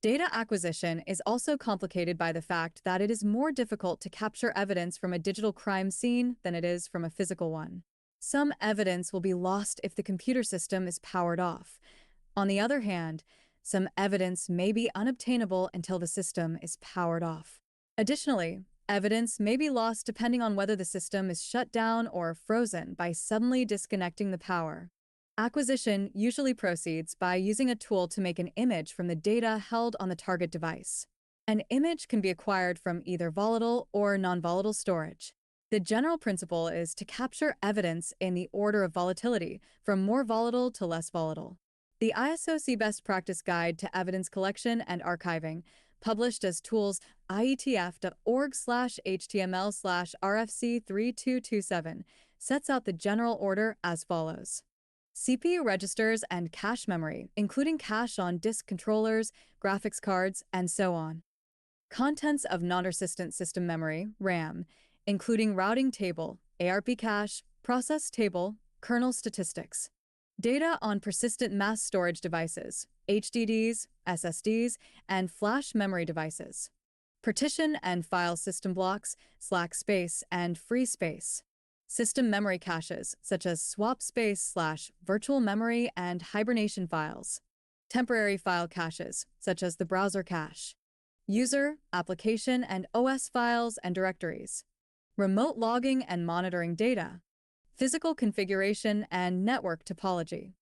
Data acquisition is also complicated by the fact that it is more difficult to capture evidence from a digital crime scene than it is from a physical one. Some evidence will be lost if the computer system is powered off. On the other hand, some evidence may be unobtainable until the system is powered off. Additionally, evidence may be lost depending on whether the system is shut down or frozen by suddenly disconnecting the power. Acquisition usually proceeds by using a tool to make an image from the data held on the target device. An image can be acquired from either volatile or non-volatile storage. The general principle is to capture evidence in the order of volatility, from more volatile to less volatile. The ISOC Best Practice Guide to Evidence Collection and Archiving, published as tools ietf.org/html/RFC3227, sets out the general order as follows. CPU registers and cache memory, including cache on disk controllers, graphics cards, and so on. Contents of non-persistent system memory, RAM, including routing table, ARP cache, process table, kernel statistics. Data on persistent mass storage devices, HDDs, SSDs, and flash memory devices. Partition and file system blocks, slack space, and free space. System memory caches, such as swap space/virtual memory and hibernation files. Temporary file caches, such as the browser cache. User, application, and OS files and directories. Remote logging and monitoring data. Physical configuration and network topology.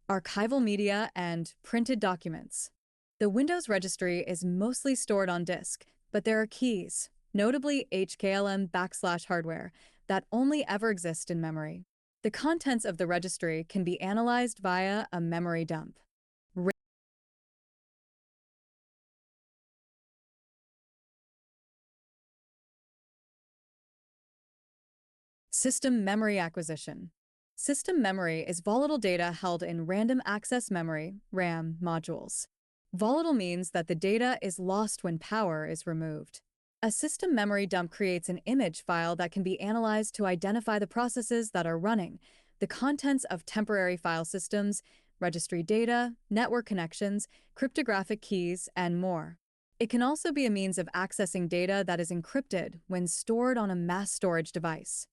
Archival media and printed documents. The Windows registry is mostly stored on disk, but there are keys, notably HKLM/hardware, that only ever exist in memory. The contents of the registry can be analyzed via a memory dump. System memory acquisition. System memory is volatile data held in random access memory, RAM, modules. Volatile means that the data is lost when power is removed. A system memory dump creates an image file that can be analyzed to identify the processes that are running, the contents of temporary file systems, registry data, network connections, cryptographic keys, and more. It can also be a means of accessing data that is encrypted when stored on a mass storage device.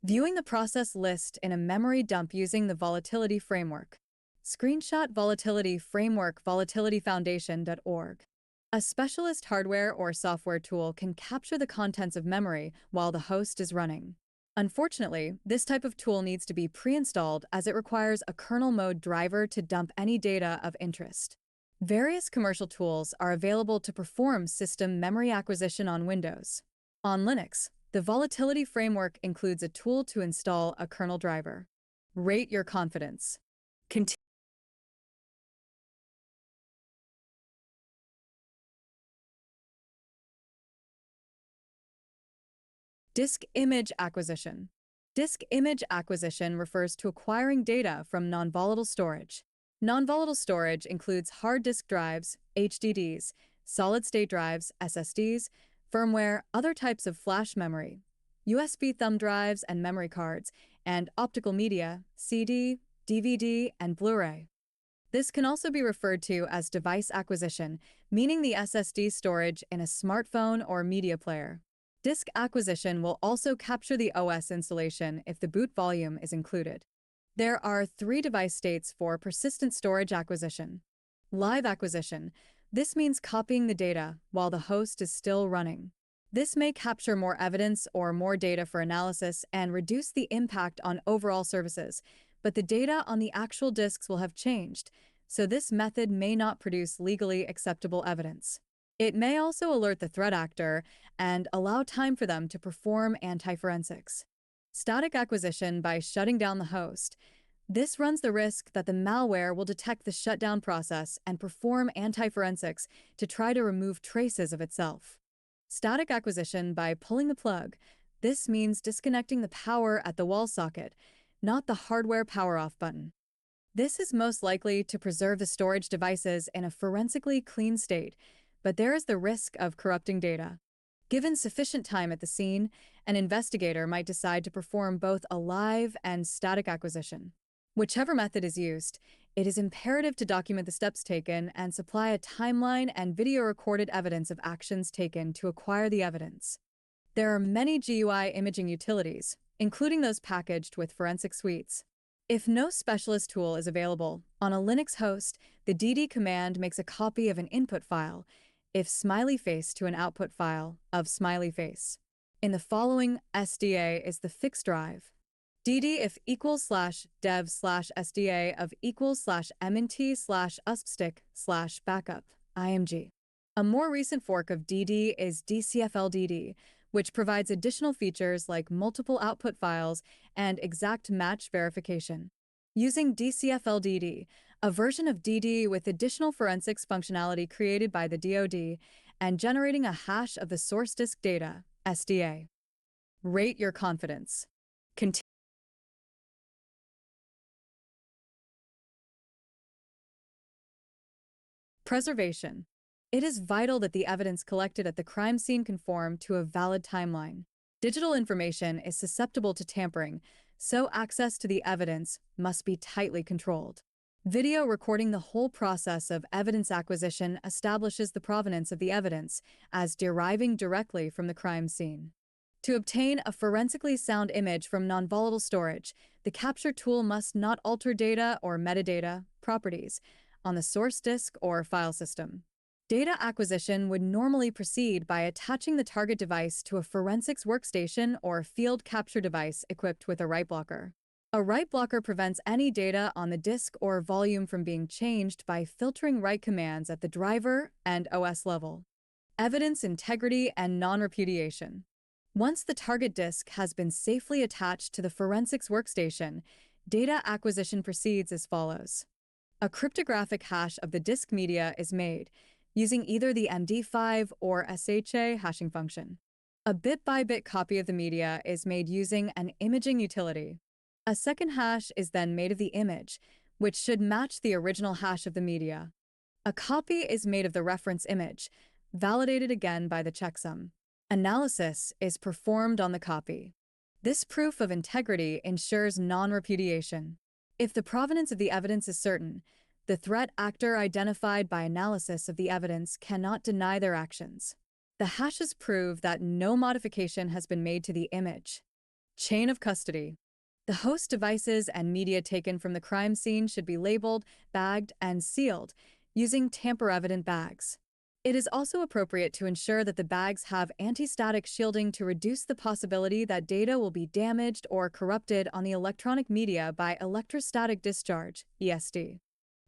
Viewing the process list in a memory dump using the Volatility Framework. Screenshot Volatility Framework volatilityfoundation.org. A specialist hardware or software tool can capture the contents of memory while the host is running. Unfortunately, this type of tool needs to be pre-installed as it requires a kernel mode driver to dump any data of interest. Various commercial tools are available to perform system memory acquisition on Windows. On Linux, the Volatility Framework includes a tool to install a kernel driver. Rate your confidence. Disk image acquisition. Disk image acquisition refers to acquiring data from non-volatile storage. Non-volatile storage includes hard disk drives, HDDs, solid-state drives, SSDs, firmware, other types of flash memory, USB thumb drives and memory cards, and optical media, CD, DVD, and Blu-ray. This can also be referred to as device acquisition, meaning the SSD storage in a smartphone or media player. Disk acquisition will also capture the OS installation if the boot volume is included. There are 3 device states for persistent storage acquisition. Live acquisition. This means copying the data while the host is still running. This may capture more evidence or more data for analysis and reduce the impact on overall services, but the data on the actual disks will have changed, so this method may not produce legally acceptable evidence. It may also alert the threat actor and allow time for them to perform anti-forensics. Static acquisition by shutting down the host. This runs the risk that the malware will detect the shutdown process and perform anti-forensics to try to remove traces of itself. Static acquisition by pulling the plug. This means disconnecting the power at the wall socket. not the hardware power-off button. This is most likely to preserve the storage devices in a forensically clean state, but there is the risk of corrupting data. Given sufficient time at the scene, an investigator might decide to perform both a live and static acquisition. Whichever method is used, it is imperative to document the steps taken and supply a timeline and video-recorded evidence of actions taken to acquire the evidence. There are many GUI imaging utilities, including those packaged with forensic suites. If no specialist tool is available, on a Linux host, the dd command makes a copy of an input file, if smiley face to an output file of smiley face. In the following, SDA is the fixed drive. dd if =dev/sda of =mnt/uspstick/backup img. A more recent fork of dd is dcfldd, which provides additional features like multiple output files and exact match verification. Using dcfldd, a version of dd with additional forensics functionality created by the DoD, and generating a hash of the source disk data, SDA. Rate your confidence. Preservation. It is vital that the evidence collected at the crime scene conform to a valid timeline. Digital information is susceptible to tampering, so access to the evidence must be tightly controlled. Video recording the whole process of evidence acquisition establishes the provenance of the evidence as deriving directly from the crime scene. To obtain a forensically sound image from non-volatile storage, the capture tool must not alter data or metadata properties on the source disk or file system. Data acquisition would normally proceed by attaching the target device to a forensics workstation or field capture device equipped with a write blocker. A write blocker prevents any data on the disk or volume from being changed by filtering write commands at the driver and OS level. Evidence integrity and non-repudiation. Once the target disk has been safely attached to the forensics workstation, data acquisition proceeds as follows. A cryptographic hash of the disk media is made, using either the MD5 or SHA hashing function. A bit-by-bit copy of the media is made using an imaging utility. A second hash is then made of the image, which should match the original hash of the media. A copy is made of the reference image, validated again by the checksum. Analysis is performed on the copy. This proof of integrity ensures non-repudiation. If the provenance of the evidence is certain, the threat actor identified by analysis of the evidence cannot deny their actions. The hashes prove that no modification has been made to the image. Chain of custody. The host devices and media taken from the crime scene should be labeled, bagged, and sealed using tamper-evident bags. It is also appropriate to ensure that the bags have anti-static shielding to reduce the possibility that data will be damaged or corrupted on the electronic media by electrostatic discharge, ESD.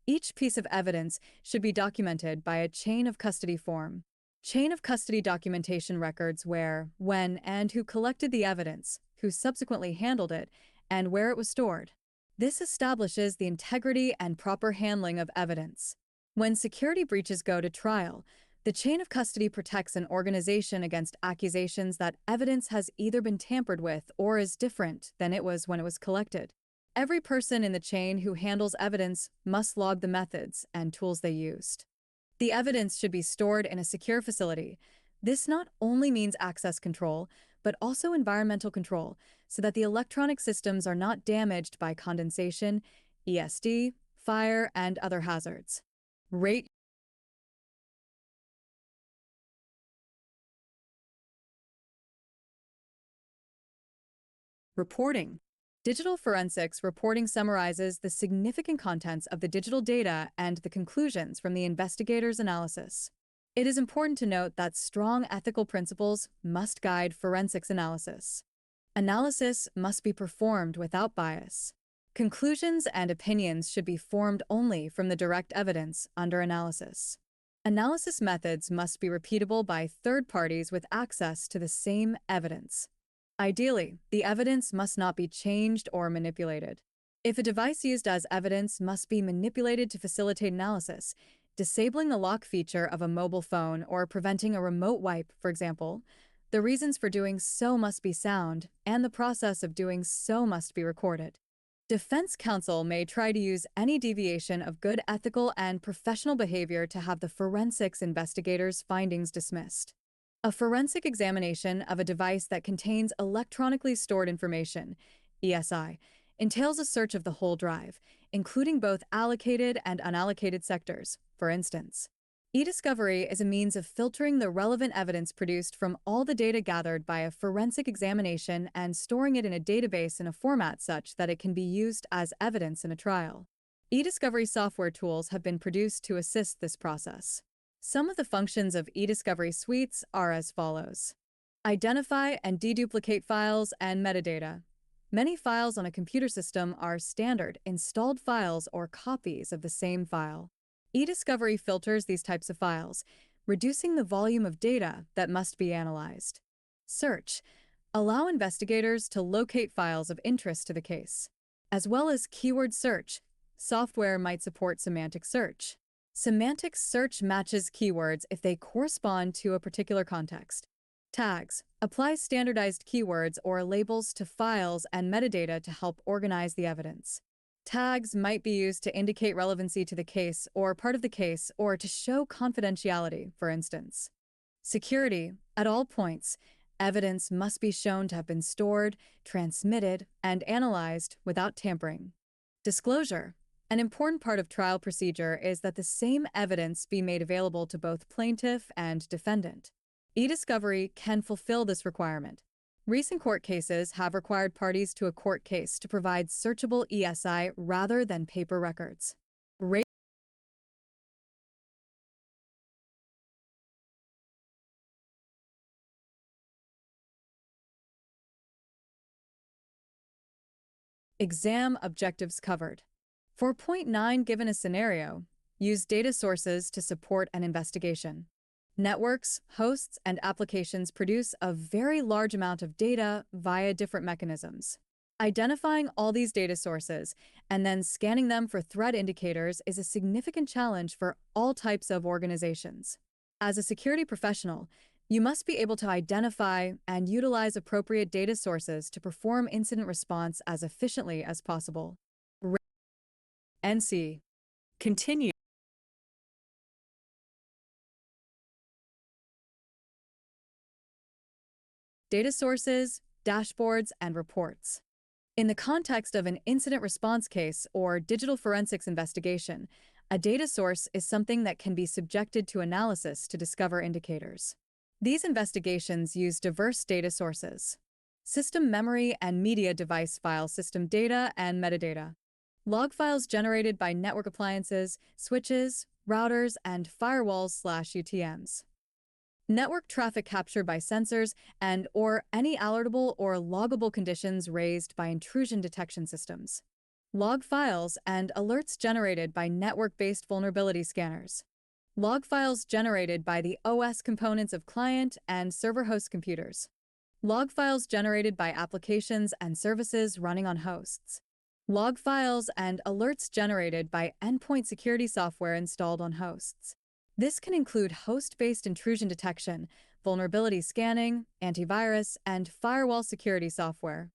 Each piece of evidence should be documented by a chain of custody form. Chain of custody documentation records where, when, and who collected the evidence, who subsequently handled it, and where it was stored. This establishes the integrity and proper handling of evidence. When security breaches go to trial, the chain of custody protects an organization against accusations that evidence has either been tampered with or is different than it was when it was collected. Every person in the chain who handles evidence must log the methods and tools they used. The evidence should be stored in a secure facility. This not only means access control, but also environmental control, so that the electronic systems are not damaged by condensation, ESD, fire, and other hazards. Rate. Reporting. Digital forensics reporting summarizes the significant contents of the digital data and the conclusions from the investigator's analysis. It is important to note that strong ethical principles must guide forensics analysis. Analysis must be performed without bias. Conclusions and opinions should be formed only from the direct evidence under analysis. Analysis methods must be repeatable by third parties with access to the same evidence. Ideally, the evidence must not be changed or manipulated. If a device used as evidence must be manipulated to facilitate analysis, disabling the lock feature of a mobile phone or preventing a remote wipe, for example, the reasons for doing so must be sound, and the process of doing so must be recorded. Defense counsel may try to use any deviation of good ethical and professional behavior to have the forensics investigators' findings dismissed. A forensic examination of a device that contains electronically stored information, ESI, entails a search of the whole drive, including both allocated and unallocated sectors, for instance. E-discovery is a means of filtering the relevant evidence produced from all the data gathered by a forensic examination and storing it in a database in a format such that it can be used as evidence in a trial. E-discovery software tools have been produced to assist this process. Some of the functions of e-discovery suites are as follows. Identify and deduplicate files and metadata. Many files on a computer system are standard, installed files or copies of the same file. E-discovery filters these types of files, reducing the volume of data that must be analyzed. Search. Allow investigators to locate files of interest to the case. As well as keyword search, software might support semantic search. Semantic search matches keywords if they correspond to a particular context. Tags. Apply standardized keywords or labels to files and metadata to help organize the evidence. Tags might be used to indicate relevancy to the case or part of the case or to show confidentiality, for instance. Security. At all points, evidence must be shown to have been stored, transmitted, and analyzed without tampering. Disclosure. An important part of trial procedure is that the same evidence be made available to both plaintiff and defendant. E-discovery can fulfill this requirement. Recent court cases have required parties to a court case to provide searchable ESI rather than paper records. Exam objectives covered. For point 9, given a scenario, use data sources to support an investigation. Networks, hosts, and applications produce a very large amount of data via different mechanisms. Identifying all these data sources and then scanning them for threat indicators is a significant challenge for all types of organizations. As a security professional, you must be able to identify and utilize appropriate data sources to perform incident response as efficiently as possible. NC. Continue. Data sources, dashboards, and reports. In the context of an incident response case or digital forensics investigation, a data source is something that can be subjected to analysis to discover indicators. These investigations use diverse data sources: system memory and media device file system data and metadata, log files generated by network appliances, switches, routers, and firewalls/UTMs. Network traffic captured by sensors and or any alertable or loggable conditions raised by intrusion detection systems. Log files and alerts generated by network-based vulnerability scanners. Log files generated by the OS components of client and server host computers. Log files generated by applications and services running on hosts. Log files and alerts generated by endpoint security software installed on hosts. This can include host-based intrusion detection, vulnerability scanning, antivirus, and firewall security software.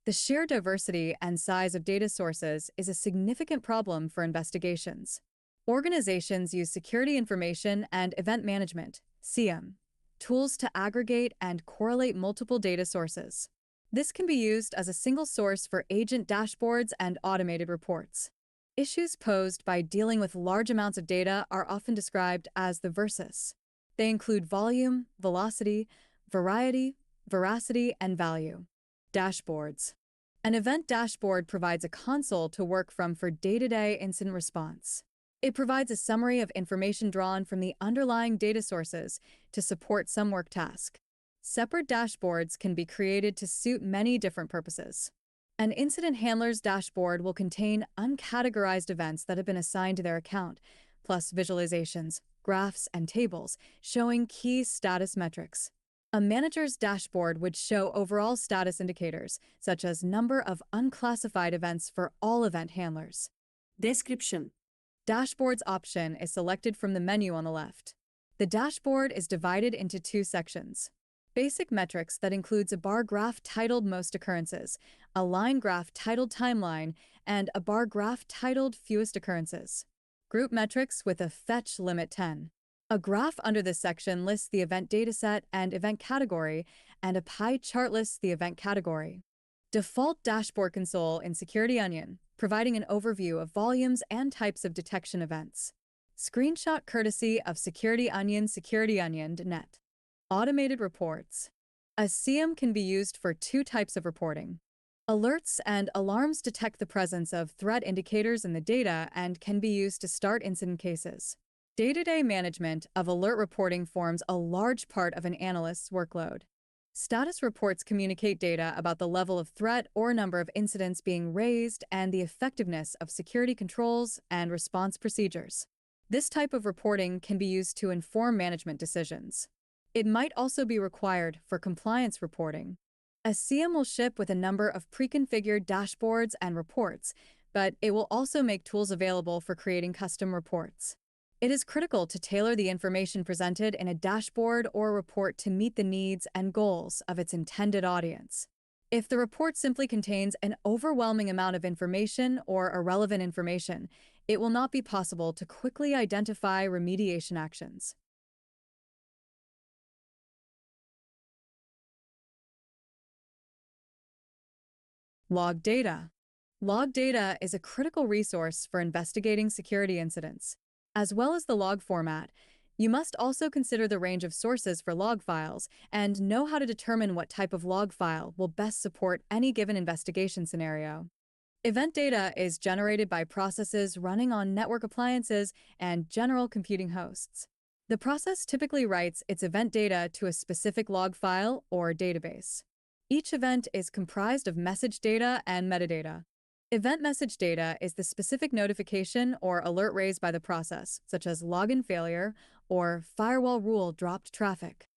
The sheer diversity and size of data sources is a significant problem for investigations. Organizations use security information and event management, (SIEM) tools to aggregate and correlate multiple data sources. This can be used as a single source for agent dashboards and automated reports. Issues posed by dealing with large amounts of data are often described as the versus. They include volume, velocity, variety, veracity, and value. Dashboards. An event dashboard provides a console to work from for day-to-day incident response. It provides a summary of information drawn from the underlying data sources to support some work task. Separate dashboards can be created to suit many different purposes. An incident handler's dashboard will contain uncategorized events that have been assigned to their account, plus visualizations, graphs, and tables showing key status metrics. A manager's dashboard would show overall status indicators, such as number of unclassified events for all event handlers. Description. Dashboards option is selected from the menu on the left. The dashboard is divided into two sections. Basic metrics that includes a bar graph titled most occurrences, a line graph titled timeline, and a bar graph titled fewest occurrences. Group metrics with a fetch limit 10. A graph under this section lists the event dataset and event category, and a pie chart lists the event category. Default dashboard console in Security Onion, providing an overview of volumes and types of detection events. Screenshot courtesy of SecurityOnion.net. Automated reports. A SIEM can be used for two types of reporting. Alerts and alarms detect the presence of threat indicators in the data and can be used to start incident cases. Day-to-day management of alert reporting forms a large part of an analyst's workload. Status reports communicate data about the level of threat or number of incidents being raised and the effectiveness of security controls and response procedures. This type of reporting can be used to inform management decisions. It might also be required for compliance reporting. A SIEM will ship with a number of pre-configured dashboards and reports, but it will also make tools available for creating custom reports. It is critical to tailor the information presented in a dashboard or report to meet the needs and goals of its intended audience. If the report simply contains an overwhelming amount of information or irrelevant information, it will not be possible to quickly identify remediation actions. Log data. Log data is a critical resource for investigating security incidents. As well as the log format, you must also consider the range of sources for log files and know how to determine what type of log file will best support any given investigation scenario. Event data is generated by processes running on network appliances and general computing hosts. The process typically writes its event data to a specific log file or database. Each event is comprised of message data and metadata. Event message data is the specific notification or alert raised by the process, such as login failure or firewall rule dropped traffic.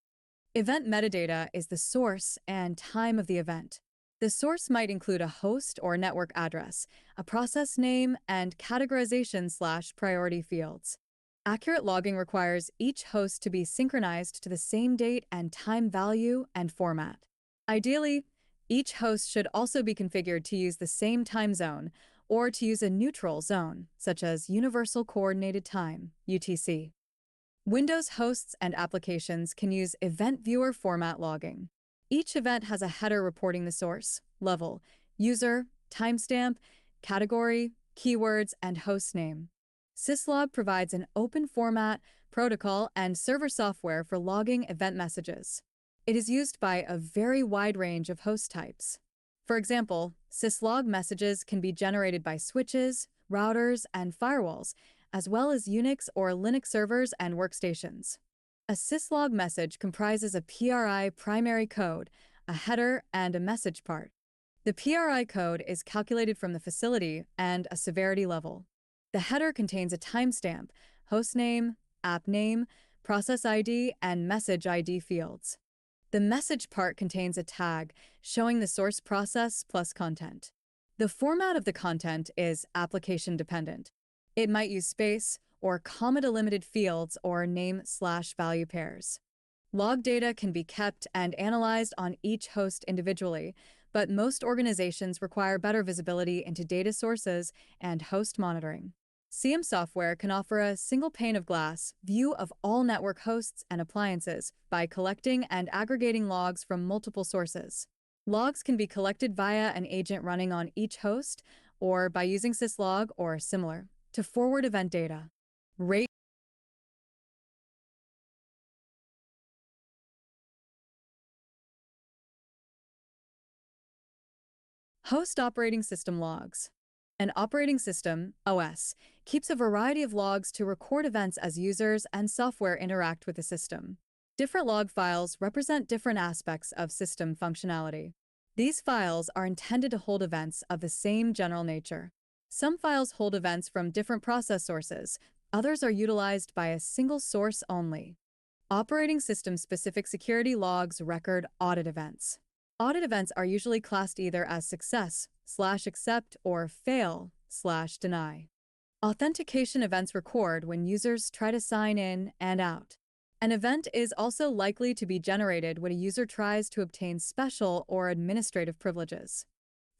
Event metadata is the source and time of the event. The source might include a host or network address, a process name, and categorization/priority fields. Accurate logging requires each host to be synchronized to the same date and time value and format. Ideally, each host should also be configured to use the same time zone or to use a neutral zone, such as Universal Coordinated Time, UTC. Windows hosts and applications can use event viewer format logging. Each event has a header reporting the source, level, user, timestamp, category, keywords, and host name. Syslog provides an open format, protocol, and server software for logging event messages. It is used by a very wide range of host types. For example, syslog messages can be generated by switches, routers, and firewalls, as well as Unix or Linux servers and workstations. A syslog message comprises a PRI primary code, a header, and a message part. The PRI code is calculated from the facility and a severity level. The header contains a timestamp, hostname, app name, process ID, and message ID fields. The message part contains a tag showing the source process plus content. The format of the content is application dependent. It might use space or comma-delimited fields or name/value pairs. Log data can be kept and analyzed on each host individually, but most organizations require better visibility into data sources and host monitoring. SIEM software can offer a single pane of glass view of all network hosts and appliances by collecting and aggregating logs from multiple sources. Logs can be collected via an agent running on each host or by using syslog or similar to forward event data. Host operating system logs. An operating system, OS, keeps a variety of logs to record events as users and software interact with the system. Different log files represent different aspects of system functionality. These files are intended to hold events of the same general nature. Some files hold events from different process sources. Others are utilized by a single source only. Operating system-specific security logs record audit events. Audit events are usually classed either as success/accept or fail/deny. Authentication events record when users try to sign in and out. An event is also likely to be generated when a user tries to obtain special or administrative privileges.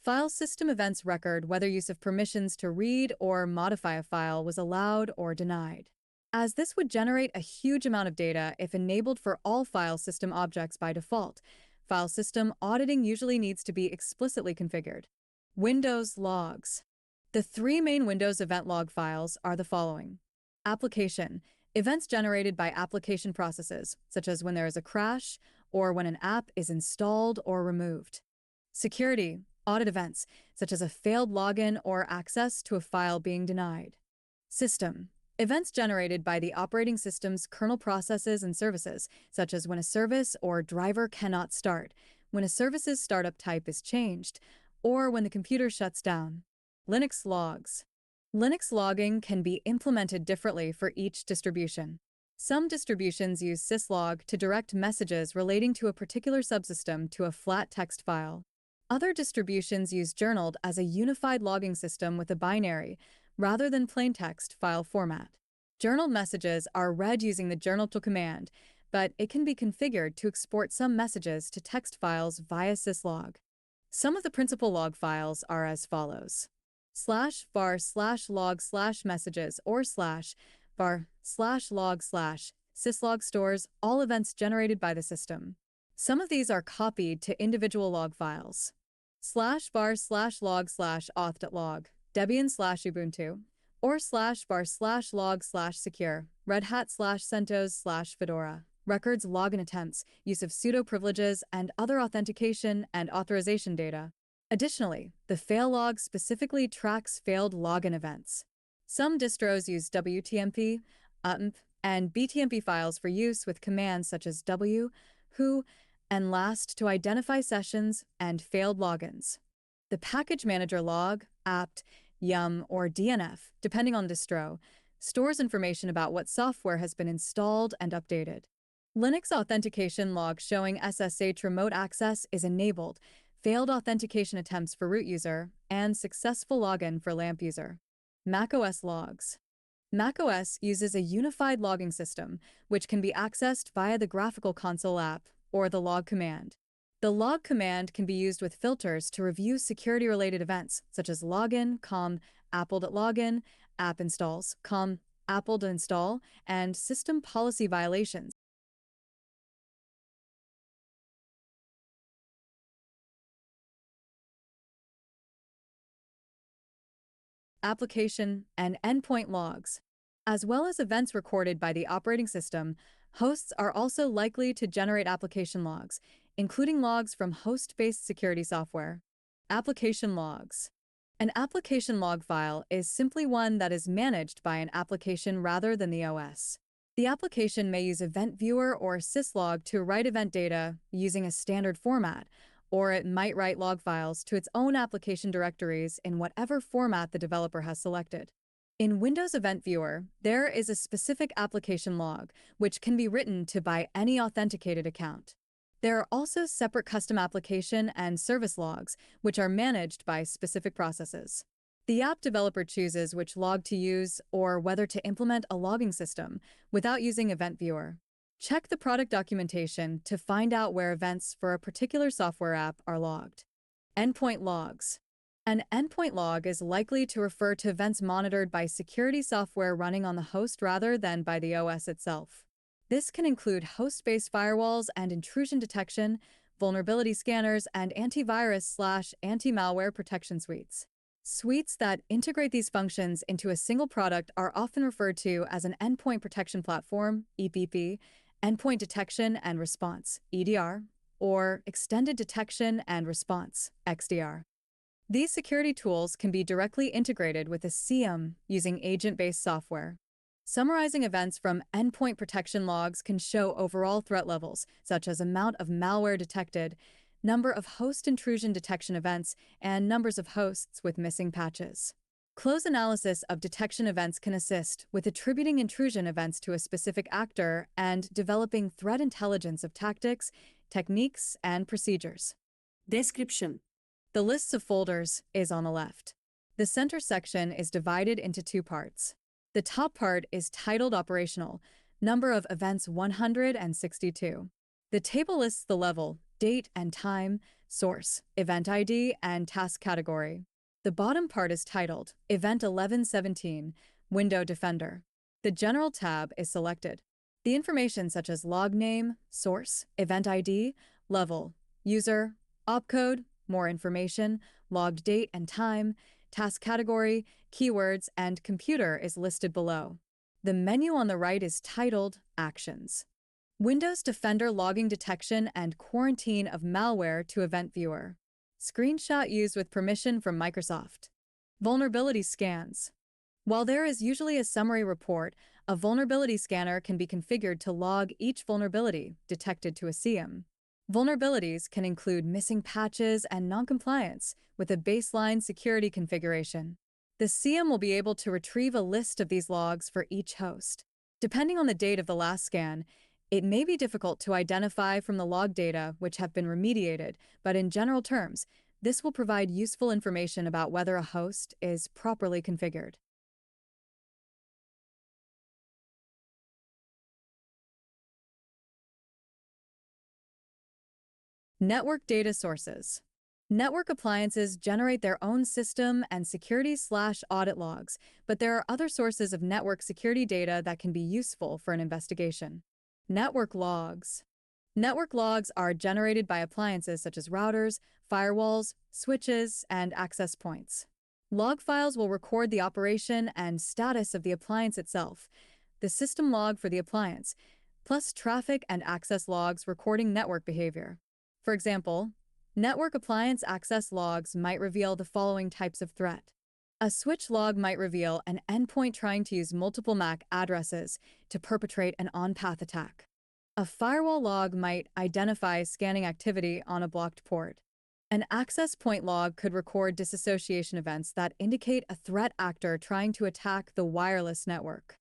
File system events record whether use of permissions to read or modify a file was allowed or denied, as this would generate a huge amount of data if enabled for all file system objects by default. File system auditing usually needs to be explicitly configured. Windows logs. The three main Windows event log files are the following. Application. Events generated by application processes, such as when there is a crash or when an app is installed or removed. Security. Audit events, such as a failed login or access to a file being denied. System. Events generated by the operating system's kernel processes and services, such as when a service or driver cannot start, when a service's startup type is changed, or when the computer shuts down. Linux logs. Linux logging can be implemented differently for each distribution. Some distributions use syslog to direct messages relating to a particular subsystem to a flat text file. Other distributions use journaled as a unified logging system with a binary, rather than plain text file format. Journaled messages are read using the journal to command, but it can be configured to export some messages to text files via syslog. Some of the principal log files are as follows. /var/log/messages or /var/log/syslog stores all events generated by the system. Some of these are copied to individual log files. /var/log/auth.log, Debian/Ubuntu, or /var/log/secure, Red Hat/CentOS/Fedora. Records login attempts, use of pseudo privileges, and other authentication and authorization data. Additionally, the fail log specifically tracks failed login events. Some distros use WTMP, UTMP, and BTMP files for use with commands such as w, who, and last to identify sessions and failed logins. The package manager log, apt, yum, or DNF, depending on distro, stores information about what software has been installed and updated. Linux authentication log showing SSH remote access is enabled, failed authentication attempts for root user, and successful login for LAMP user. macOS logs. macOS uses a unified logging system, which can be accessed via the graphical console app or the log command. The log command can be used with filters to review security-related events, such as login, apple.login, app installs, apple.install, and system policy violations. Application and endpoint logs. As well as events recorded by the operating system, hosts are also likely to generate application logs, including logs from host-based security software. Application logs. An application log file is simply one that is managed by an application rather than the OS. The application may use Event Viewer or syslog to write event data using a standard format, or it might write log files to its own application directories in whatever format the developer has selected. In Windows Event Viewer, there is a specific application log, which can be written to by any authenticated account. There are also separate custom application and service logs, which are managed by specific processes. The app developer chooses which log to use or whether to implement a logging system without using Event Viewer. Check the product documentation to find out where events for a particular software app are logged. Endpoint logs. An endpoint log is likely to refer to events monitored by security software running on the host rather than by the OS itself. This can include host-based firewalls and intrusion detection, vulnerability scanners, and antivirus/anti-malware protection suites. Suites that integrate these functions into a single product are often referred to as an endpoint protection platform, EPP, endpoint detection and response, EDR, or extended detection and response, XDR. These security tools can be directly integrated with a SIEM using agent-based software. Summarizing events from endpoint protection logs can show overall threat levels, such as amount of malware detected, number of host intrusion detection events, and numbers of hosts with missing patches. Close analysis of detection events can assist with attributing intrusion events to a specific actor and developing threat intelligence of tactics, techniques, and procedures. Description. The lists of folders is on the left. The center section is divided into two parts. The top part is titled Operational, Number of events 162. The table lists the level, date and time, source, event ID, and task category. The bottom part is titled Event 1117, Window Defender. The General tab is selected. The information such as log name, source, event ID, level, user, opcode, more information, logged date and time, task category, keywords, and computer is listed below. The menu on the right is titled Actions. Windows Defender logging detection and quarantine of malware to event viewer. Screenshot used with permission from Microsoft. Vulnerability scans. While there is usually a summary report, a vulnerability scanner can be configured to log each vulnerability detected to a SIEM. Vulnerabilities can include missing patches and noncompliance with a baseline security configuration. The SIEM will be able to retrieve a list of these logs for each host. Depending on the date of the last scan, it may be difficult to identify from the log data which have been remediated, but in general terms, this will provide useful information about whether a host is properly configured. Network data sources. Network appliances generate their own system and security/audit logs, but there are other sources of network security data that can be useful for an investigation. Network logs. Network logs are generated by appliances such as routers, firewalls, switches, and access points. Log files will record the operation and status of the appliance itself, the system log for the appliance, plus traffic and access logs recording network behavior. For example, network appliance access logs might reveal the following types of threat. A switch log might reveal an endpoint trying to use multiple MAC addresses to perpetrate an on-path attack. A firewall log might identify scanning activity on a blocked port. An access point log could record disassociation events that indicate a threat actor trying to attack the wireless network.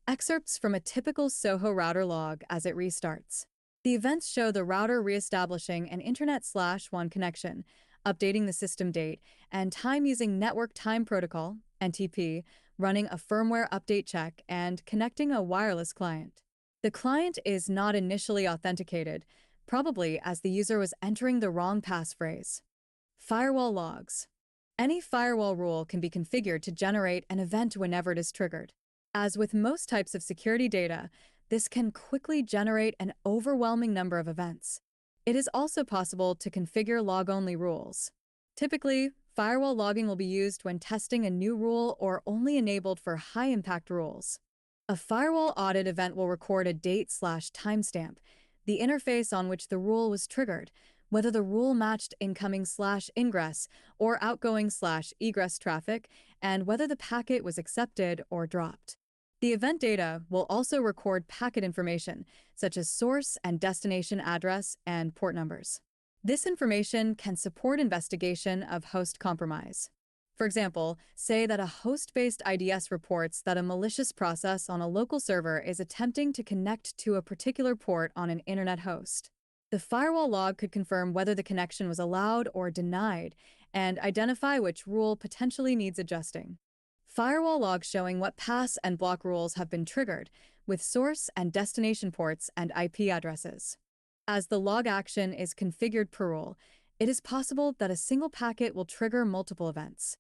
Excerpts from a typical Soho router log as it restarts. The events show the router reestablishing an Internet/WAN connection, updating the system date, and time using Network Time Protocol, NTP, running a firmware update check, and connecting a wireless client. The client is not initially authenticated, probably as the user was entering the wrong passphrase. Firewall logs. Any firewall rule can be configured to generate an event whenever it is triggered. As with most types of security data, this can quickly generate an overwhelming number of events. It is also possible to configure log-only rules. Typically, firewall logging will be used when testing a new rule or only enabled for high-impact rules. A firewall audit event will record a date/timestamp, the interface on which the rule was triggered, whether the rule matched incoming/ingress or outgoing/egress traffic, and whether the packet was accepted or dropped. The event data will also record packet information, such as source and destination address and port numbers. This information can support investigation of host compromise. For example, say that a host-based IDS reports that a malicious process on a local server is attempting to connect to a particular port on an internet host. The firewall log could confirm whether the connection was allowed or denied and identify which rule potentially needs adjusting. Firewall logs showing what pass and block rules have been triggered, with source and destination ports and IP addresses. As the log action is configured per rule, it is possible that a single packet will trigger multiple events.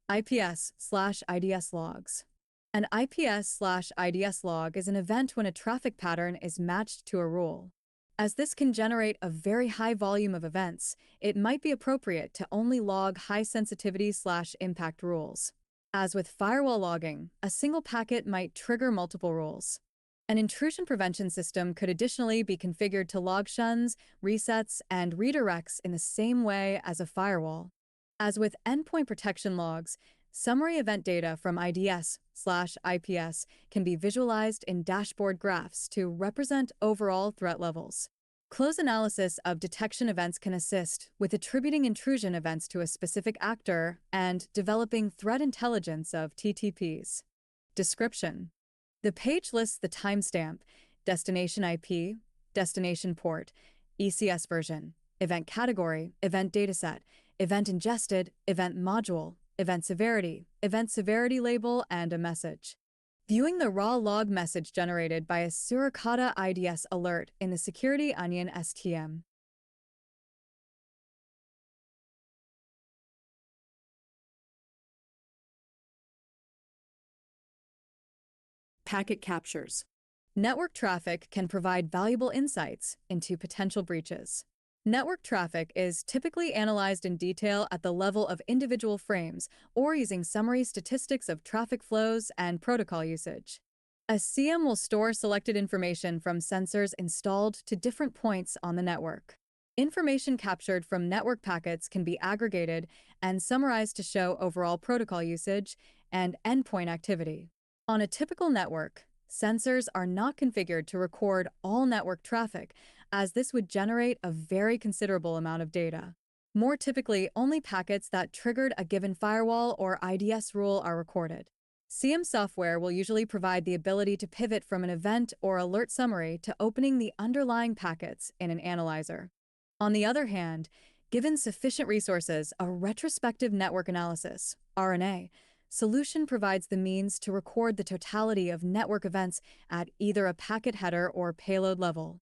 IPS/IDS logs. An IPS/IDS log is an event when a traffic pattern is matched to a rule. As this can generate a very high volume of events, it might be appropriate to only log high-sensitivity/impact rules. As with firewall logging, a single packet might trigger multiple rules. An intrusion prevention system could additionally be configured to log shuns, resets, and redirects in the same way as a firewall. As with endpoint protection logs, summary event data from IDS/IPS can be visualized in dashboard graphs to represent overall threat levels. Close analysis of detection events can assist with attributing intrusion events to a specific actor and developing threat intelligence of TTPs. Description. The page lists the timestamp, destination IP, destination port, ECS version, event category, event dataset, event ingested, event module, event severity label, and a message. Viewing the raw log message generated by a Suricata IDS alert in the Security Onion STM. Packet captures. Network traffic can provide valuable insights into potential breaches. Network traffic is typically analyzed in detail at the level of individual frames or using summary statistics of traffic flows and protocol usage. A CM will store selected information from sensors installed to different points on the network. Information captured from network packets can be aggregated and summarized to show overall protocol usage and endpoint activity. On a typical network, sensors are not configured to record all network traffic, as this would generate a very considerable amount of data. More typically, only packets that triggered a given firewall or IDS rule are recorded. CM software will usually provide the ability to pivot from an event or alert summary to opening the underlying packets in an analyzer. On the other hand, given sufficient resources, a retrospective network analysis, RNA, solution provides the means to record the totality of network events at either a packet header or payload level.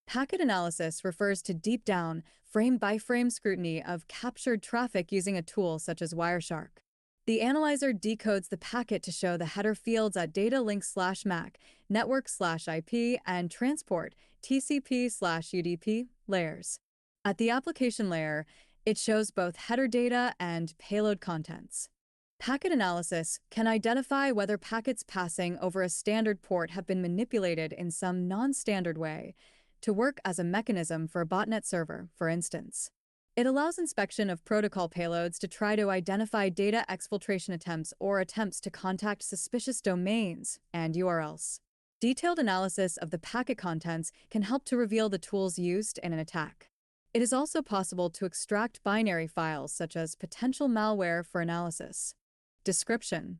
Packet analysis refers to deep-down, frame-by-frame scrutiny of captured traffic using a tool such as Wireshark. The analyzer decodes the packet to show the header fields at data link/MAC, network/IP, and transport TCP/UDP layers. At the application layer, it shows both header data and payload contents. Packet analysis can identify whether packets passing over a standard port have been manipulated in some non-standard way to work as a mechanism for a botnet server, for instance. It allows inspection of protocol payloads to try to identify data exfiltration attempts or attempts to contact suspicious domains and URLs. Detailed analysis of the packet contents can help to reveal the tools used in an attack. It is also possible to extract binary files such as potential malware for analysis. Description.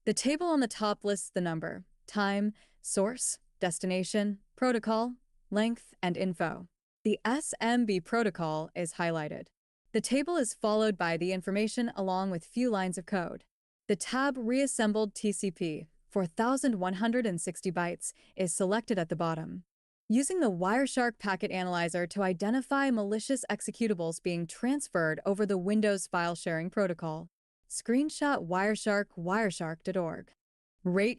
The table on the top lists the number, time, source, destination, protocol, length, and info. The SMB protocol is highlighted. The table is followed by the information along with few lines of code. The tab Reassembled TCP, 4160 bytes, is selected at the bottom. Using the Wireshark packet analyzer to identify malicious executables being transferred over the Windows file sharing protocol. Screenshot wireshark.org. Rate.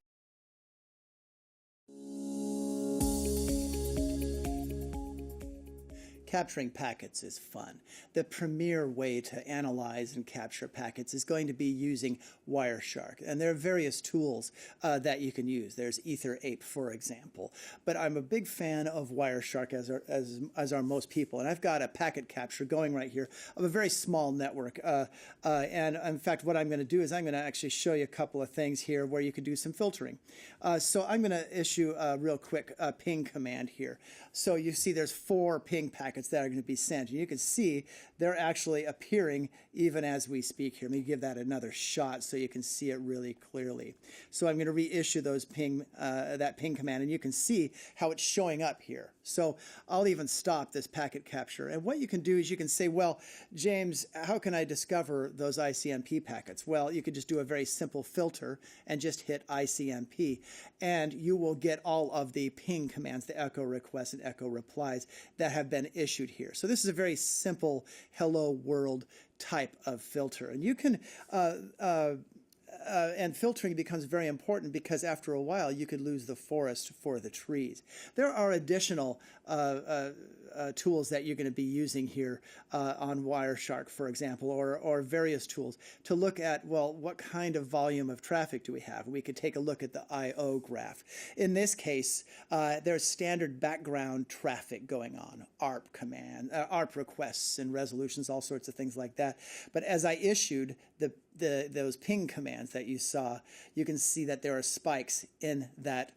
Capturing packets is fun. The premier way to analyze and capture packets is going to be using Wireshark. And there are various tools that you can use. There's EtherApe, for example. But I'm a big fan of Wireshark, as are most people. And I've got a packet capture going right here of a very small network. And in fact, what I'm going to do is I'm going to actually show you a couple of things here where you can do some filtering. So I'm going to issue a real quick ping command here. So you see there's 4 ping packets that are going to be sent. And you can see they're actually appearing even as we speak here. Let me give that another shot so you can see it really clearly. So I'm going to reissue those that ping command, and you can see how it's showing up here. So I'll even stop this packet capture. And what you can do is you can say, well, James, how can I discover those ICMP packets? Well, you could just do a very simple filter and just hit ICMP, and you will get all of the ping commands, the echo requests and echo replies that have been issued here. So this is a very simple hello world type of filter. And you can and filtering becomes very important because after a while you could lose the forest for the trees. There are additional tools that you're going to be using here on Wireshark, for example, or various tools to look at, well, what kind of volume of traffic do we have? We could take a look at the I/O graph. In this case, there's standard background traffic going on, ARP requests and resolutions, all sorts of things like that. But as I issued those ping commands that you saw, you can see that there are spikes in that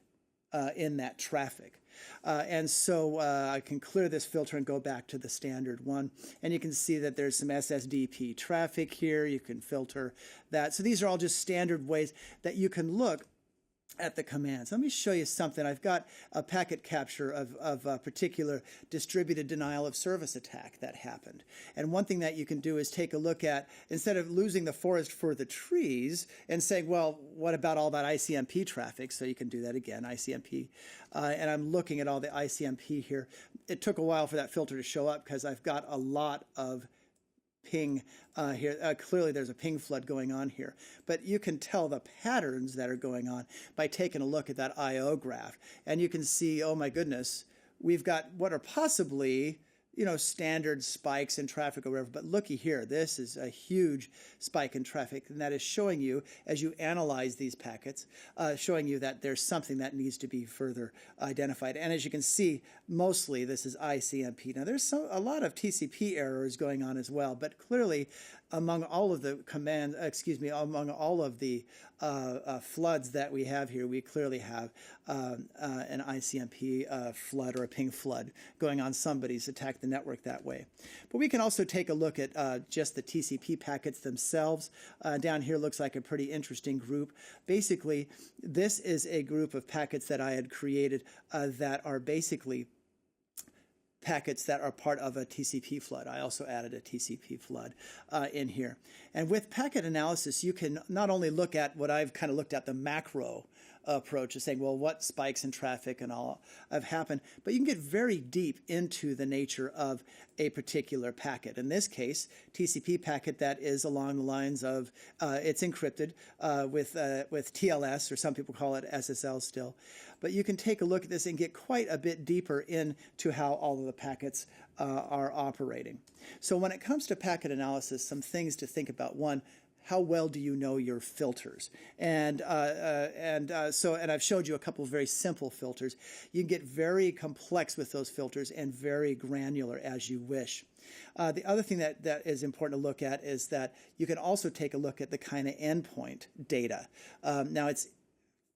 traffic. And so I can clear this filter and go back to the standard one. And you can see that there's some SSDP traffic here. You can filter that. So these are all just standard ways that you can look at the commands. Let me show you something. I've got a packet capture of a particular distributed denial of service attack that happened. And one thing that you can do is take a look at, instead of losing the forest for the trees and saying, well, what about all that ICMP traffic? So you can do that again, ICMP. And I'm looking at all the ICMP here. It took a while for that filter to show up because I've got a lot of ping here. Clearly there's a ping flood going on here, but you can tell the patterns that are going on by taking a look at that IO graph. And you can see, oh my goodness, we've got what are possibly, standard spikes in traffic or whatever, but looky here, this is a huge spike in traffic, and that is showing you, as you analyze these packets, showing you that there's something that needs to be further identified. And as you can see, mostly this is ICMP. Now there's a lot of TCP errors going on as well, but clearly among all of the among all of the floods that we have here, we clearly have an ICMP flood or a ping flood going on. Somebody's attacked the network that way. But we can also take a look at just the TCP packets themselves. Down here looks like a pretty interesting group. Basically, this is a group of packets that I had created that are basically packets that are part of a TCP flood. I also added a TCP flood in here. And with packet analysis, you can not only look at what I've kind of looked at, the macro approach of saying, well, what spikes in traffic and all have happened, but you can get very deep into the nature of a particular packet. In this case, TCP packet that is along the lines of it's encrypted with TLS, or some people call it SSL still. But you can take a look at this and get quite a bit deeper into how all of the packets are operating. So when it comes to packet analysis, some things to think about. One, how well do you know your filters? And I've showed you a couple of very simple filters. You can get very complex with those filters and very granular as you wish. The other thing that is important to look at is that you can also take a look at the kind of endpoint data. Now it's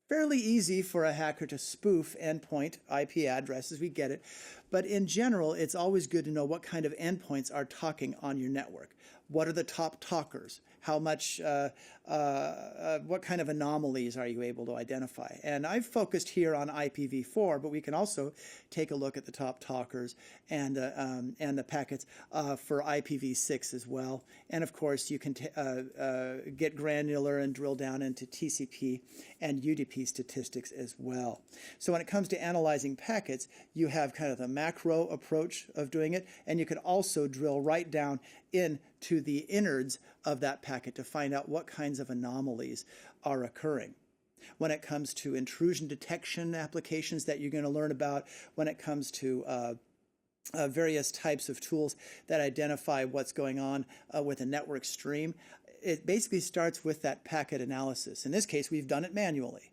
fairly easy for a hacker to spoof endpoint IP addresses, we get it. But in general, it's always good to know what kind of endpoints are talking on your network. What are the top talkers? How much, what kind of anomalies are you able to identify? And I've focused here on IPv4, but we can also take a look at the top talkers and the packets for IPv6 as well. And of course, you can get granular and drill down into TCP and UDP statistics as well. So when it comes to analyzing packets, you have kind of the macro approach of doing it, and you can also drill right down into the innards of that packet to find out what kinds of anomalies are occurring. When it comes to intrusion detection applications that you're going to learn about, when it comes to various types of tools that identify what's going on with a network stream, it basically starts with that packet analysis. In this case, we've done it manually.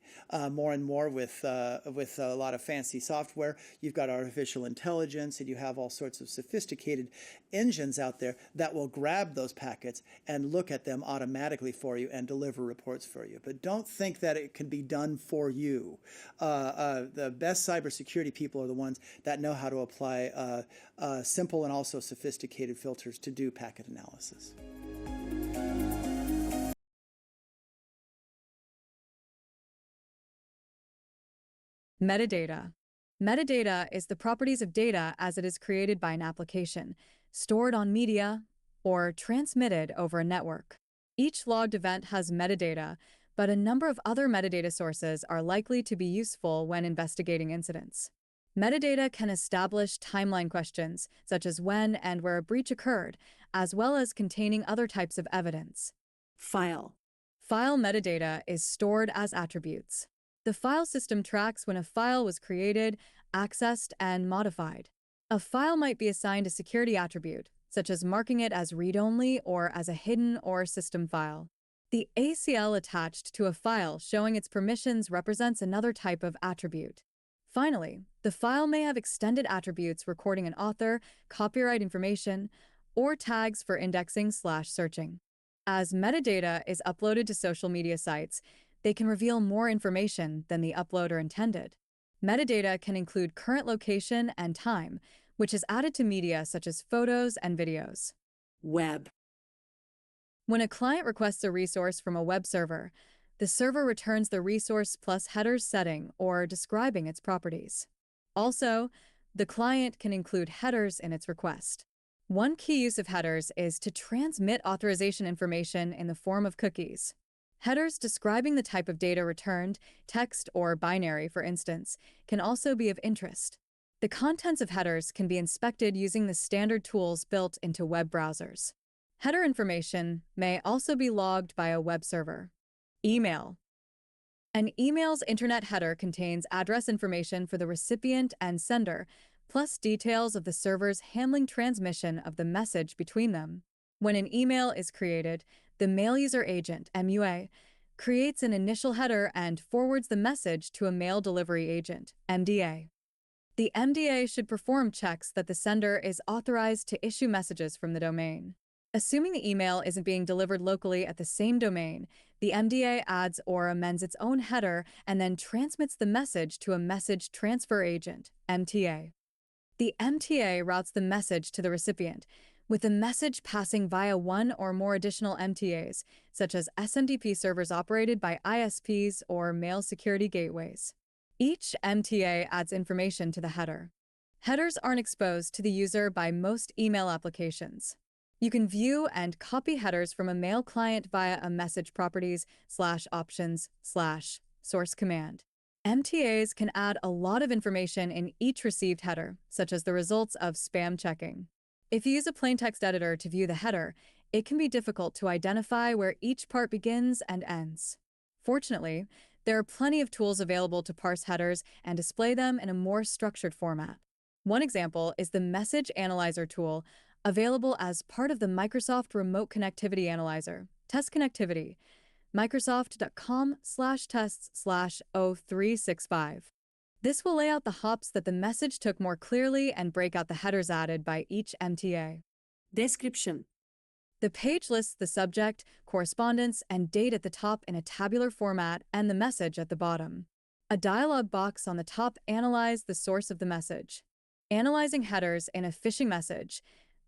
More and more with a lot of fancy software, you've got artificial intelligence, and you have all sorts of sophisticated engines out there that will grab those packets and look at them automatically for you and deliver reports for you. But don't think that it can be done for you. The best cybersecurity people are the ones that know how to apply simple and also sophisticated filters to do packet analysis. Metadata. Metadata is the properties of data as it is created by an application, stored on media, or transmitted over a network. Each logged event has metadata, but a number of other metadata sources are likely to be useful when investigating incidents. Metadata can establish timeline questions, such as when and where a breach occurred, as well as containing other types of evidence. File. File metadata is stored as attributes. The file system tracks when a file was created, accessed, and modified. A file might be assigned a security attribute, such as marking it as read-only or as a hidden or system file. The ACL attached to a file showing its permissions represents another type of attribute. Finally, the file may have extended attributes recording an author, copyright information, or tags for indexing/searching. As metadata is uploaded to social media sites, they can reveal more information than the uploader intended. Metadata can include current location and time, which is added to media such as photos and videos. Web. When a client requests a resource from a web server, The server returns the resource plus headers setting or describing its properties. Also, the client can include headers in its request. One key use of headers is to transmit authorization information in the form of cookies. Headers describing the type of data returned, text or binary for instance, can also be of interest. The contents of headers can be inspected using the standard tools built into web browsers. Header information may also be logged by a web server. Email. An email's internet header contains address information for the recipient and sender, plus details of the server's handling transmission of the message between them. When an email is created, the mail user agent, MUA, creates an initial header and forwards the message to a mail delivery agent, MDA. The MDA should perform checks that the sender is authorized to issue messages from the domain. Assuming the email isn't being delivered locally at the same domain, the MDA adds or amends its own header and then transmits the message to a message transfer agent, MTA. The MTA routes the message to the recipient, with the message passing via one or more additional MTAs, such as SMTP servers operated by ISPs or mail security gateways. Each MTA adds information to the header. Headers aren't exposed to the user by most email applications. You can view and copy headers from a mail client via a message properties/options/source command. MTAs can add a lot of information in each received header, such as the results of spam checking. If you use a plain text editor to view the header, it can be difficult to identify where each part begins and ends. Fortunately, there are plenty of tools available to parse headers and display them in a more structured format. One example is the Message Analyzer tool, available as part of the Microsoft Remote Connectivity Analyzer, Test Connectivity, microsoft.com/tests/0365. This will lay out the hops that the message took more clearly and break out the headers added by each MTA. Description. The page lists the subject, correspondence, and date at the top in a tabular format and the message at the bottom. A dialog box on the top analyzes the source of the message. Analyzing headers in a phishing message,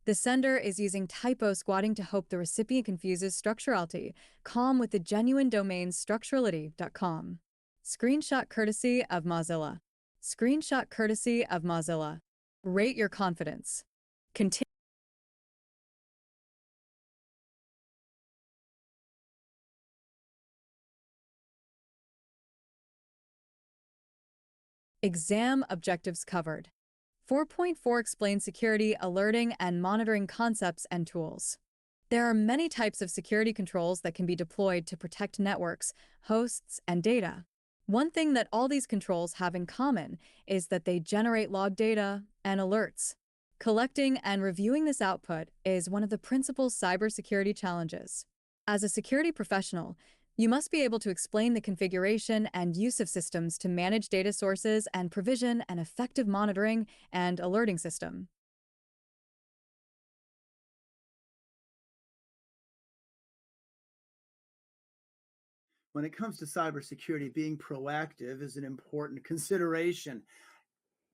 the sender is using typo squatting to hope the recipient confuses structurality, com with the genuine domain structurality.com. Screenshot courtesy of Mozilla. Screenshot courtesy of Mozilla. Rate your confidence. Continue. Exam objectives covered. 4.4 explains security, alerting, and monitoring concepts and tools. There are many types of security controls that can be deployed to protect networks, hosts, and data. One thing that all these controls have in common is that they generate log data and alerts. Collecting and reviewing this output is one of the principal cybersecurity challenges. As a security professional, you must be able to explain the configuration and use of systems to manage data sources and provision an effective monitoring and alerting system. When it comes to cybersecurity, being proactive is an important consideration.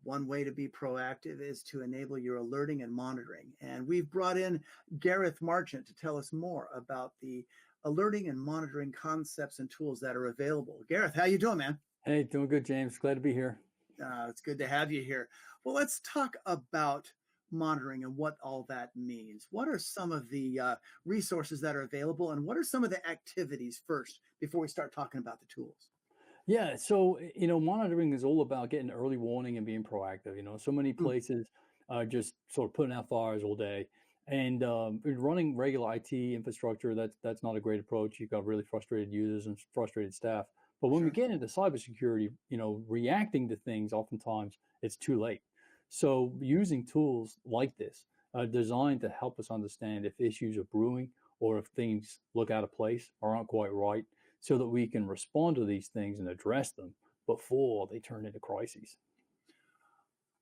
One way to be proactive is to enable your alerting and monitoring. And we've brought in Gareth Marchant to tell us more about the alerting and monitoring concepts and tools that are available. Gareth, how you doing, man? Hey, doing good, James. Glad to be here. It's good to have you here. Well, let's talk about monitoring and what all that means. What are some of the resources that are available, and what are some of the activities first before we start talking about the tools? Yeah, so monitoring is all about getting early warning and being proactive. So many Mm, places are just sort of putting out fires all day, and running regular IT infrastructure. That's not a great approach. You've got really frustrated users and frustrated staff. But when we sure. get into cybersecurity, reacting to things, oftentimes it's too late. So using tools like this are designed to help us understand if issues are brewing or if things look out of place or aren't quite right, so that we can respond to these things and address them before they turn into crises.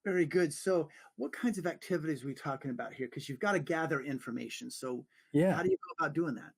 Very good. So, what kinds of activities are we talking about here? Because you've got to gather information. So, Yeah. how do you go about doing that?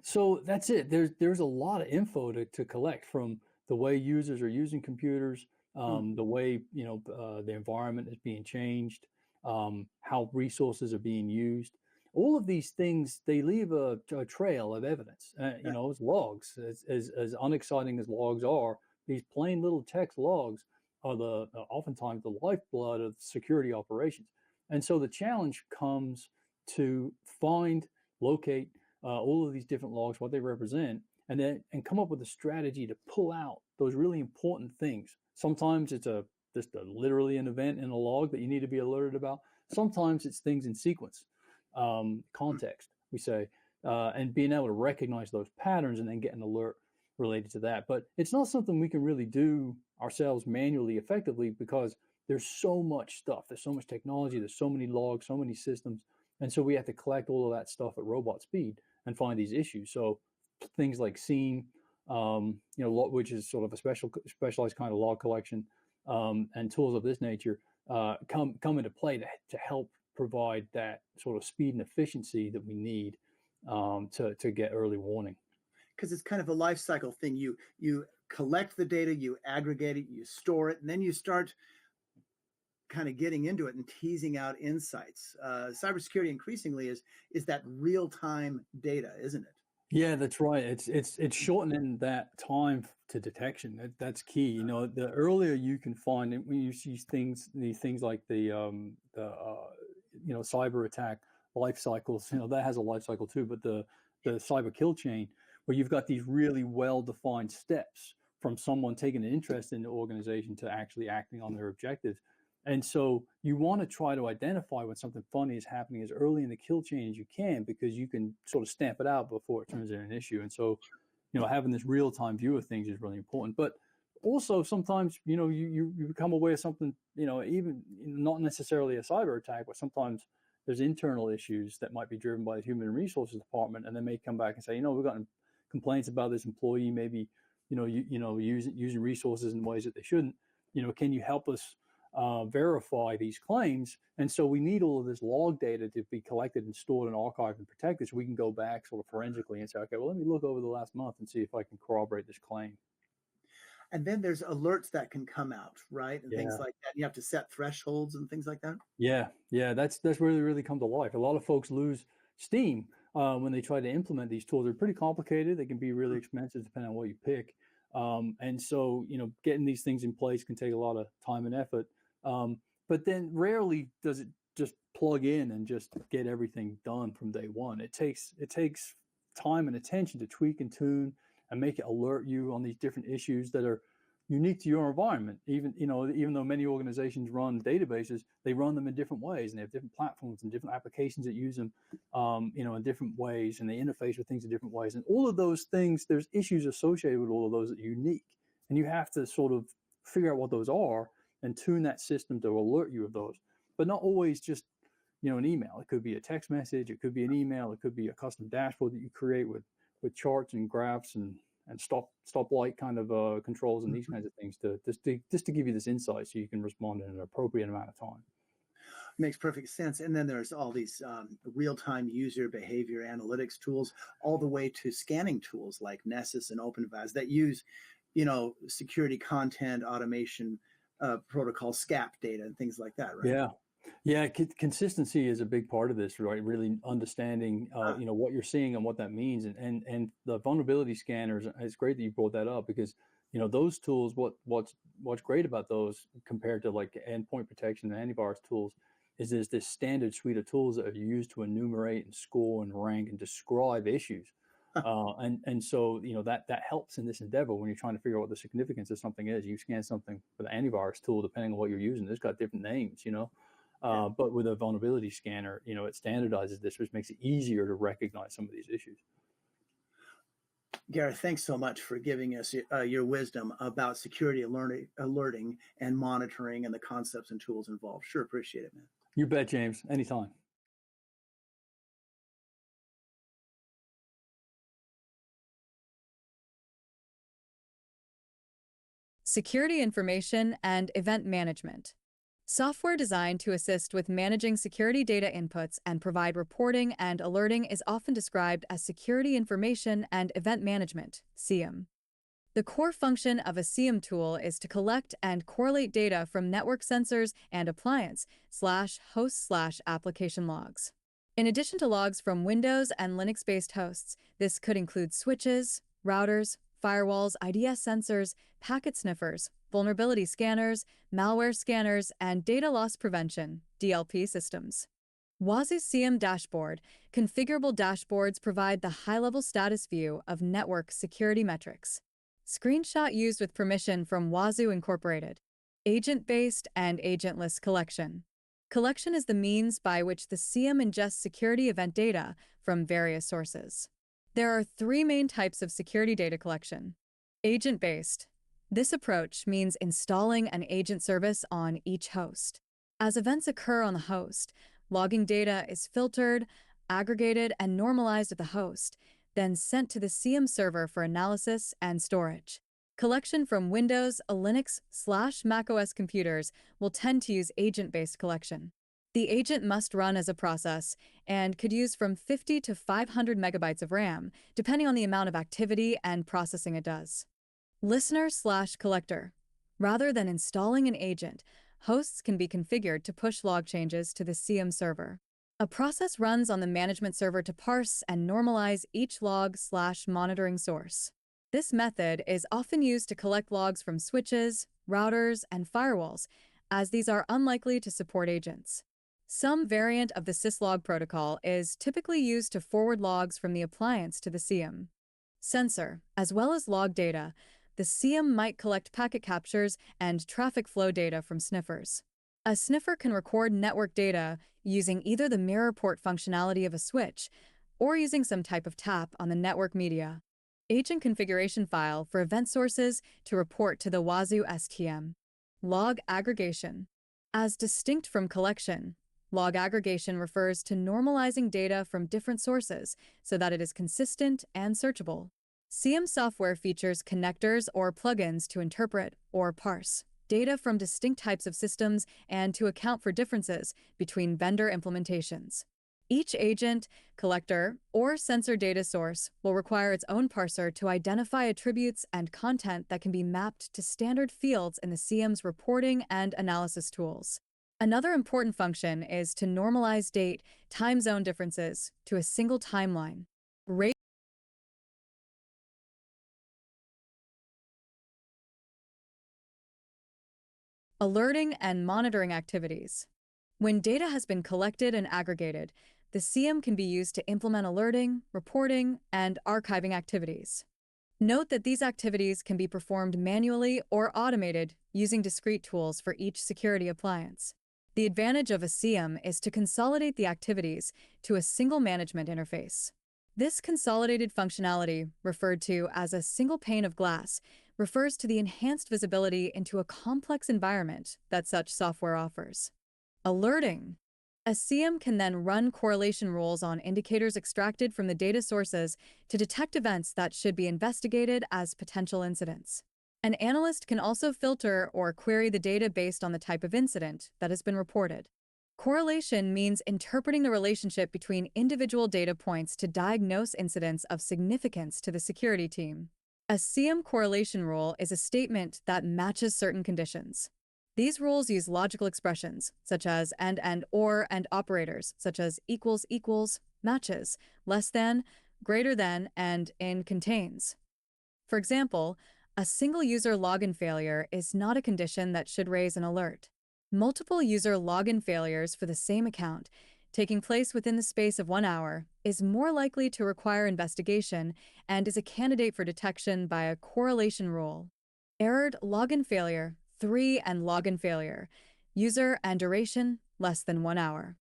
So that's it. There's a lot of info to collect from the way users are using computers, Mm, the way the environment is being changed, how resources are being used. all of these things, they leave a trail of evidence. Yeah. As logs, as unexciting as logs are, these plain little text logs are oftentimes the lifeblood of security operations. And so the challenge comes to find, locate all of these different logs, what they represent, and come up with a strategy to pull out those really important things. Sometimes it's just literally an event in a log that you need to be alerted about. Sometimes it's things in sequence, context, we say, and being able to recognize those patterns and then get an alert related to that. But it's not something we can really do ourselves manually effectively because there's so much stuff. There's so much technology. There's so many logs, so many systems. And so we have to collect all of that stuff at robot speed and find these issues. So things like scene, which is sort of a specialized kind of log collection, and tools of this nature come into play to help provide that sort of speed and efficiency that we need to get early warning. Because it's kind of a life cycle thing. You collect the data, you aggregate it, you store it, and then you start kind of getting into it and teasing out insights. Cybersecurity increasingly is that real-time data, isn't it? Yeah, that's right. It's shortening that time to detection. That's key. The earlier you can find it, when you see these things like the cyber attack life cycles, that has a life cycle too. But the cyber kill chain, where you've got these really well-defined steps from someone taking an interest in the organization to actually acting on their objectives. And so you want to try to identify when something funny is happening as early in the kill chain as you can, because you can sort of stamp it out before it turns into an issue. And so, having this real-time view of things is really important. But also sometimes, you become aware of something, even not necessarily a cyber attack, but sometimes there's internal issues that might be driven by the human resources department, and they may come back and say, we've gotten complaints about this employee, maybe, using resources in ways that they shouldn't. Can you help us verify these claims? And so we need all of this log data to be collected and stored and archived and protected, so we can go back sort of forensically and say, okay, well, let me look over the last month and see if I can corroborate this claim. And then there's alerts that can come out, right? And Yeah. things like that. You have to set thresholds and things like that. Yeah, that's really come to life. A lot of folks lose steam when they try to implement these tools. They're pretty complicated. They can be really expensive depending on what you pick. And so, getting these things in place can take a lot of time and effort. But then rarely does it just plug in and just get everything done from day one. It takes time and attention to tweak and tune and make it alert you on these different issues that are unique to your environment. Even though many organizations run databases, they run them in different ways, and they have different platforms and different applications that use them, in different ways, and they interface with things in different ways. And all of those things, there's issues associated with all of those that are unique, and you have to sort of figure out what those are and tune that system to alert you of those. But not always just an email. It could be a text message, it could be an email, it could be a custom dashboard that you create with charts and graphs and stoplight kind of controls and these kinds of things to give you this insight so you can respond in an appropriate amount of time. Makes perfect sense. And then there's all these real-time user behavior analytics tools, all the way to scanning tools like Nessus and OpenVAS that use, security content automation protocol, SCAP data and things like that, right? Yeah. Consistency is a big part of this, right? Really understanding, what you're seeing and what that means, and the vulnerability scanners. It's great that you brought that up, because those tools. What's great about those compared to like endpoint protection and antivirus tools is there's this standard suite of tools that are used to enumerate and score and rank and describe issues. And so, that helps in this endeavor when you're trying to figure out what the significance of something is. You scan something with an antivirus tool, depending on what you're using, it's got different names, but with a vulnerability scanner, it standardizes this, which makes it easier to recognize some of these issues. Gareth, thanks so much for giving us your wisdom about security alerting and monitoring and the concepts and tools involved. Sure appreciate it, man. You bet, James. Anytime. Security information and event management. Software designed to assist with managing security data inputs and provide reporting and alerting is often described as security information and event management, SIEM. The core function of a SIEM tool is to collect and correlate data from network sensors and appliance/host/application logs. In addition to logs from Windows and Linux-based hosts, this could include switches, routers, firewalls, IDS sensors, packet sniffers, vulnerability scanners, malware scanners, and data loss prevention (DLP) systems. WASU's CM dashboard, configurable dashboards provide the high-level status view of network security metrics. Screenshot used with permission from WASU Incorporated. Agent-based and agentless collection. Collection is the means by which the CM ingests security event data from various sources. There are three main types of security data collection. Agent-based. This approach means installing an agent service on each host. As events occur on the host, logging data is filtered, aggregated, and normalized at the host, then sent to the CM server for analysis and storage. Collection from Windows, Linux/macOS computers will tend to use agent-based collection. The agent must run as a process and could use from 50 to 500 megabytes of RAM, depending on the amount of activity and processing it does. Listener/collector. Rather than installing an agent, hosts can be configured to push log changes to the CM server. A process runs on the management server to parse and normalize each log/monitoring source. This method is often used to collect logs from switches, routers, and firewalls, as these are unlikely to support agents. Some variant of the syslog protocol is typically used to forward logs from the appliance to the CM. Sensor, as well as log data, the CM might collect packet captures and traffic flow data from sniffers. A sniffer can record network data using either the mirror port functionality of a switch or using some type of tap on the network media. Agent configuration file for event sources to report to the WASU STM. Log aggregation. As distinct from collection, log aggregation refers to normalizing data from different sources so that it is consistent and searchable. CM software features connectors or plugins to interpret or parse data from distinct types of systems and to account for differences between vendor implementations. Each agent, collector, or sensor data source will require its own parser to identify attributes and content that can be mapped to standard fields in the CM's reporting and analysis tools. Another important function is to normalize date, time zone differences to a single timeline. Alerting and monitoring activities. When data has been collected and aggregated, the CM can be used to implement alerting, reporting, and archiving activities. Note that these activities can be performed manually or automated using discrete tools for each security appliance. The advantage of a CM is to consolidate the activities to a single management interface. This consolidated functionality, referred to as a single pane of glass, refers to the enhanced visibility into a complex environment that such software offers. Alerting. A CM can then run correlation rules on indicators extracted from the data sources to detect events that should be investigated as potential incidents. An analyst can also filter or query the data based on the type of incident that has been reported. Correlation means interpreting the relationship between individual data points to diagnose incidents of significance to the security team. A CM correlation rule is a statement that matches certain conditions. These rules use logical expressions, such as and or, and operators, such as equals equals, matches, less than, greater than, and in contains. For example, a single user login failure is not a condition that should raise an alert. Multiple user login failures for the same account, taking place within the space of 1 hour, is more likely to require investigation and is a candidate for detection by a correlation rule. Errored login failure, 3 and login failure, user and duration less than 1 hour.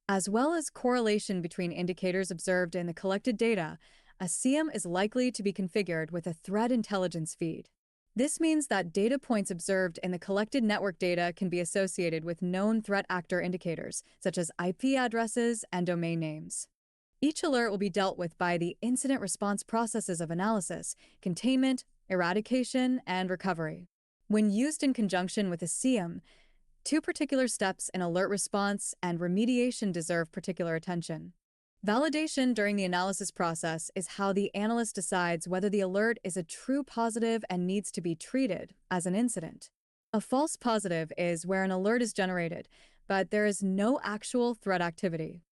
As well as correlation between indicators observed in the collected data, a CM is likely to be configured with a threat intelligence feed. This means that data points observed in the collected network data can be associated with known threat actor indicators, such as IP addresses and domain names. Each alert will be dealt with by the incident response processes of analysis, containment, eradication, and recovery. When used in conjunction with a CM, two particular steps in alert response and remediation deserve particular attention. Validation during the analysis process is how the analyst decides whether the alert is a true positive and needs to be treated as an incident. A false positive is where an alert is generated, but there is no actual threat activity.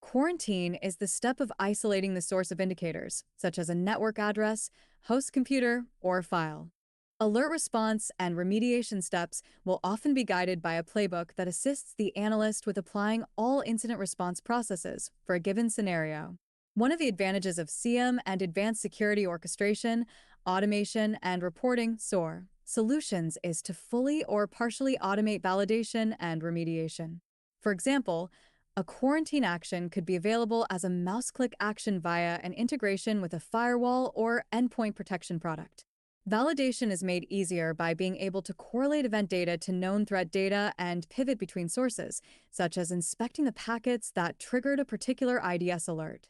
Quarantine is the step of isolating the source of indicators, such as a network address, host computer, or file. Alert response and remediation steps will often be guided by a playbook that assists the analyst with applying all incident response processes for a given scenario. One of the advantages of CM and advanced security orchestration, automation, and reporting (SOAR) solutions is to fully or partially automate validation and remediation. For example, a quarantine action could be available as a mouse-click action via an integration with a firewall or endpoint protection product. Validation is made easier by being able to correlate event data to known threat data and pivot between sources, such as inspecting the packets that triggered a particular IDS alert.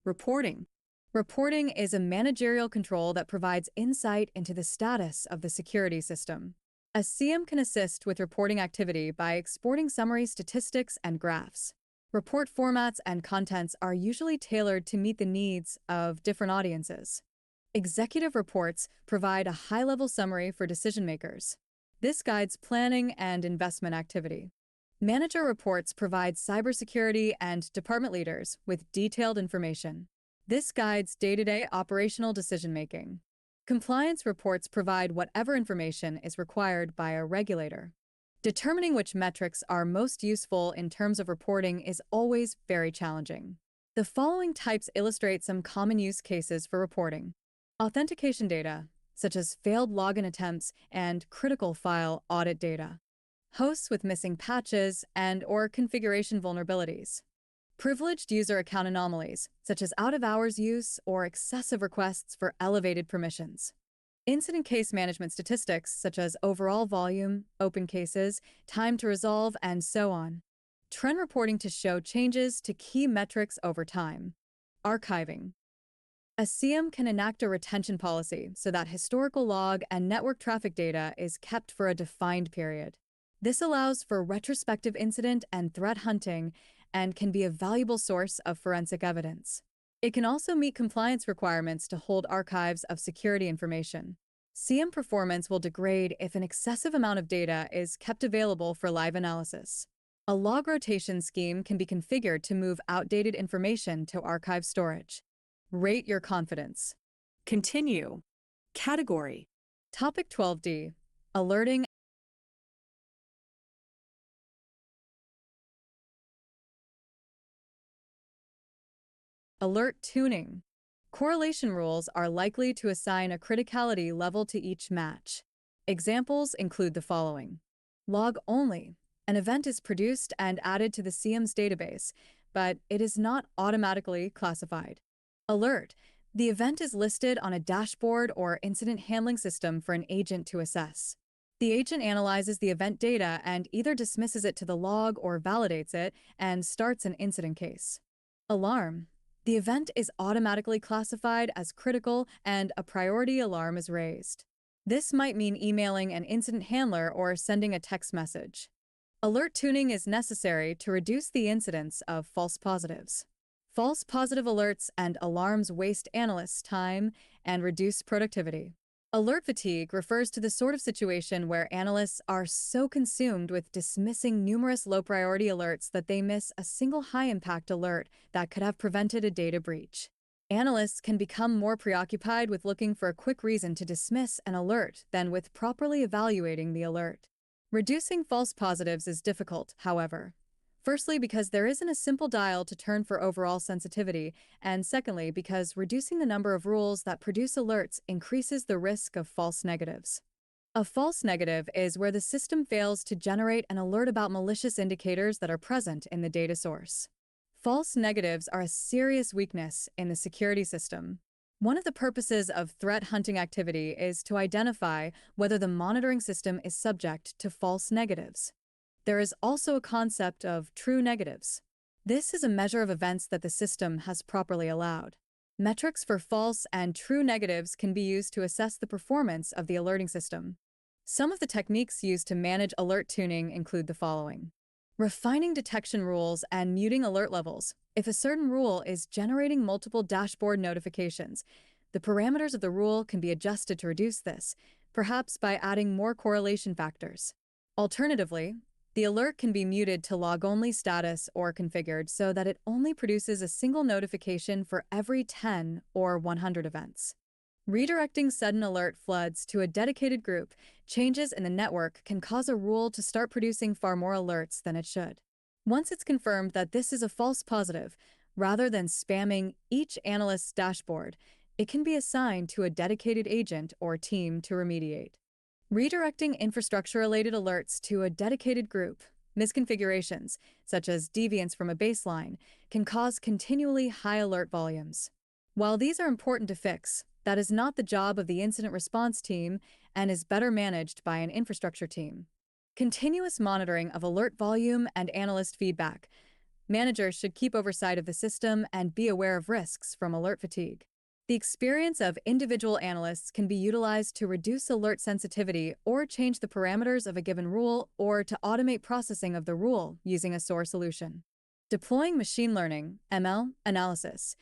Reporting. Reporting is a managerial control that provides insight into the status of the security system. A CM can assist with reporting activity by exporting summary statistics and graphs. Report formats and contents are usually tailored to meet the needs of different audiences. Executive reports provide a high-level summary for decision-makers. This guides planning and investment activity. Manager reports provide cybersecurity and department leaders with detailed information. This guides day-to-day operational decision-making. Compliance reports provide whatever information is required by a regulator. Determining which metrics are most useful in terms of reporting is always very challenging. The following types illustrate some common use cases for reporting. Authentication data, such as failed login attempts and critical file audit data. Hosts with missing patches and/or configuration vulnerabilities. Privileged user account anomalies, such as out-of-hours use or excessive requests for elevated permissions. Incident case management statistics, such as overall volume, open cases, time to resolve, and so on. Trend reporting to show changes to key metrics over time. Archiving. A CM can enact a retention policy so that historical log and network traffic data is kept for a defined period. This allows for retrospective incident and threat hunting and can be a valuable source of forensic evidence. It can also meet compliance requirements to hold archives of security information. CM performance will degrade if an excessive amount of data is kept available for live analysis. A log rotation scheme can be configured to move outdated information to archive storage. Rate your confidence. Continue. Category. Topic 12D. Alerting. Alert tuning. Correlation rules are likely to assign a criticality level to each match. Examples include the following. Log only. An event is produced and added to the CM's database, but it is not automatically classified. Alert. The event is listed on a dashboard or incident handling system for an agent to assess. The agent analyzes the event data and either dismisses it to the log or validates it and starts an incident case. Alarm. The event is automatically classified as critical and a priority alarm is raised. This might mean emailing an incident handler or sending a text message. Alert tuning is necessary to reduce the incidence of false positives. False positive alerts and alarms waste analysts' time and reduce productivity. Alert fatigue refers to the sort of situation where analysts are so consumed with dismissing numerous low-priority alerts that they miss a single high-impact alert that could have prevented a data breach. Analysts can become more preoccupied with looking for a quick reason to dismiss an alert than with properly evaluating the alert. Reducing false positives is difficult, however. Firstly, because there isn't a simple dial to turn for overall sensitivity, and secondly, because reducing the number of rules that produce alerts increases the risk of false negatives. A false negative is where the system fails to generate an alert about malicious indicators that are present in the data source. False negatives are a serious weakness in the security system. One of the purposes of threat hunting activity is to identify whether the monitoring system is subject to false negatives. There is also a concept of true negatives. This is a measure of events that the system has properly allowed. Metrics for false and true negatives can be used to assess the performance of the alerting system. Some of the techniques used to manage alert tuning include the following. Refining detection rules and muting alert levels. If a certain rule is generating multiple dashboard notifications, the parameters of the rule can be adjusted to reduce this, perhaps by adding more correlation factors. Alternatively, The alert can be muted to log-only status or configured so that it only produces a single notification for every 10 or 100 events. Redirecting sudden alert floods to a dedicated group, changes in the network can cause a rule to start producing far more alerts than it should. Once it's confirmed that this is a false positive, rather than spamming each analyst's dashboard, it can be assigned to a dedicated agent or team to remediate. Redirecting infrastructure-related alerts to a dedicated group, misconfigurations, such as deviance from a baseline, can cause continually high alert volumes. While these are important to fix, that is not the job of the incident response team and is better managed by an infrastructure team. Continuous monitoring of alert volume and analyst feedback. Managers should keep oversight of the system and be aware of risks from alert fatigue. The experience of individual analysts can be utilized to reduce alert sensitivity or change the parameters of a given rule or to automate processing of the rule using a SOAR solution. Deploying machine learning, ML, analysis.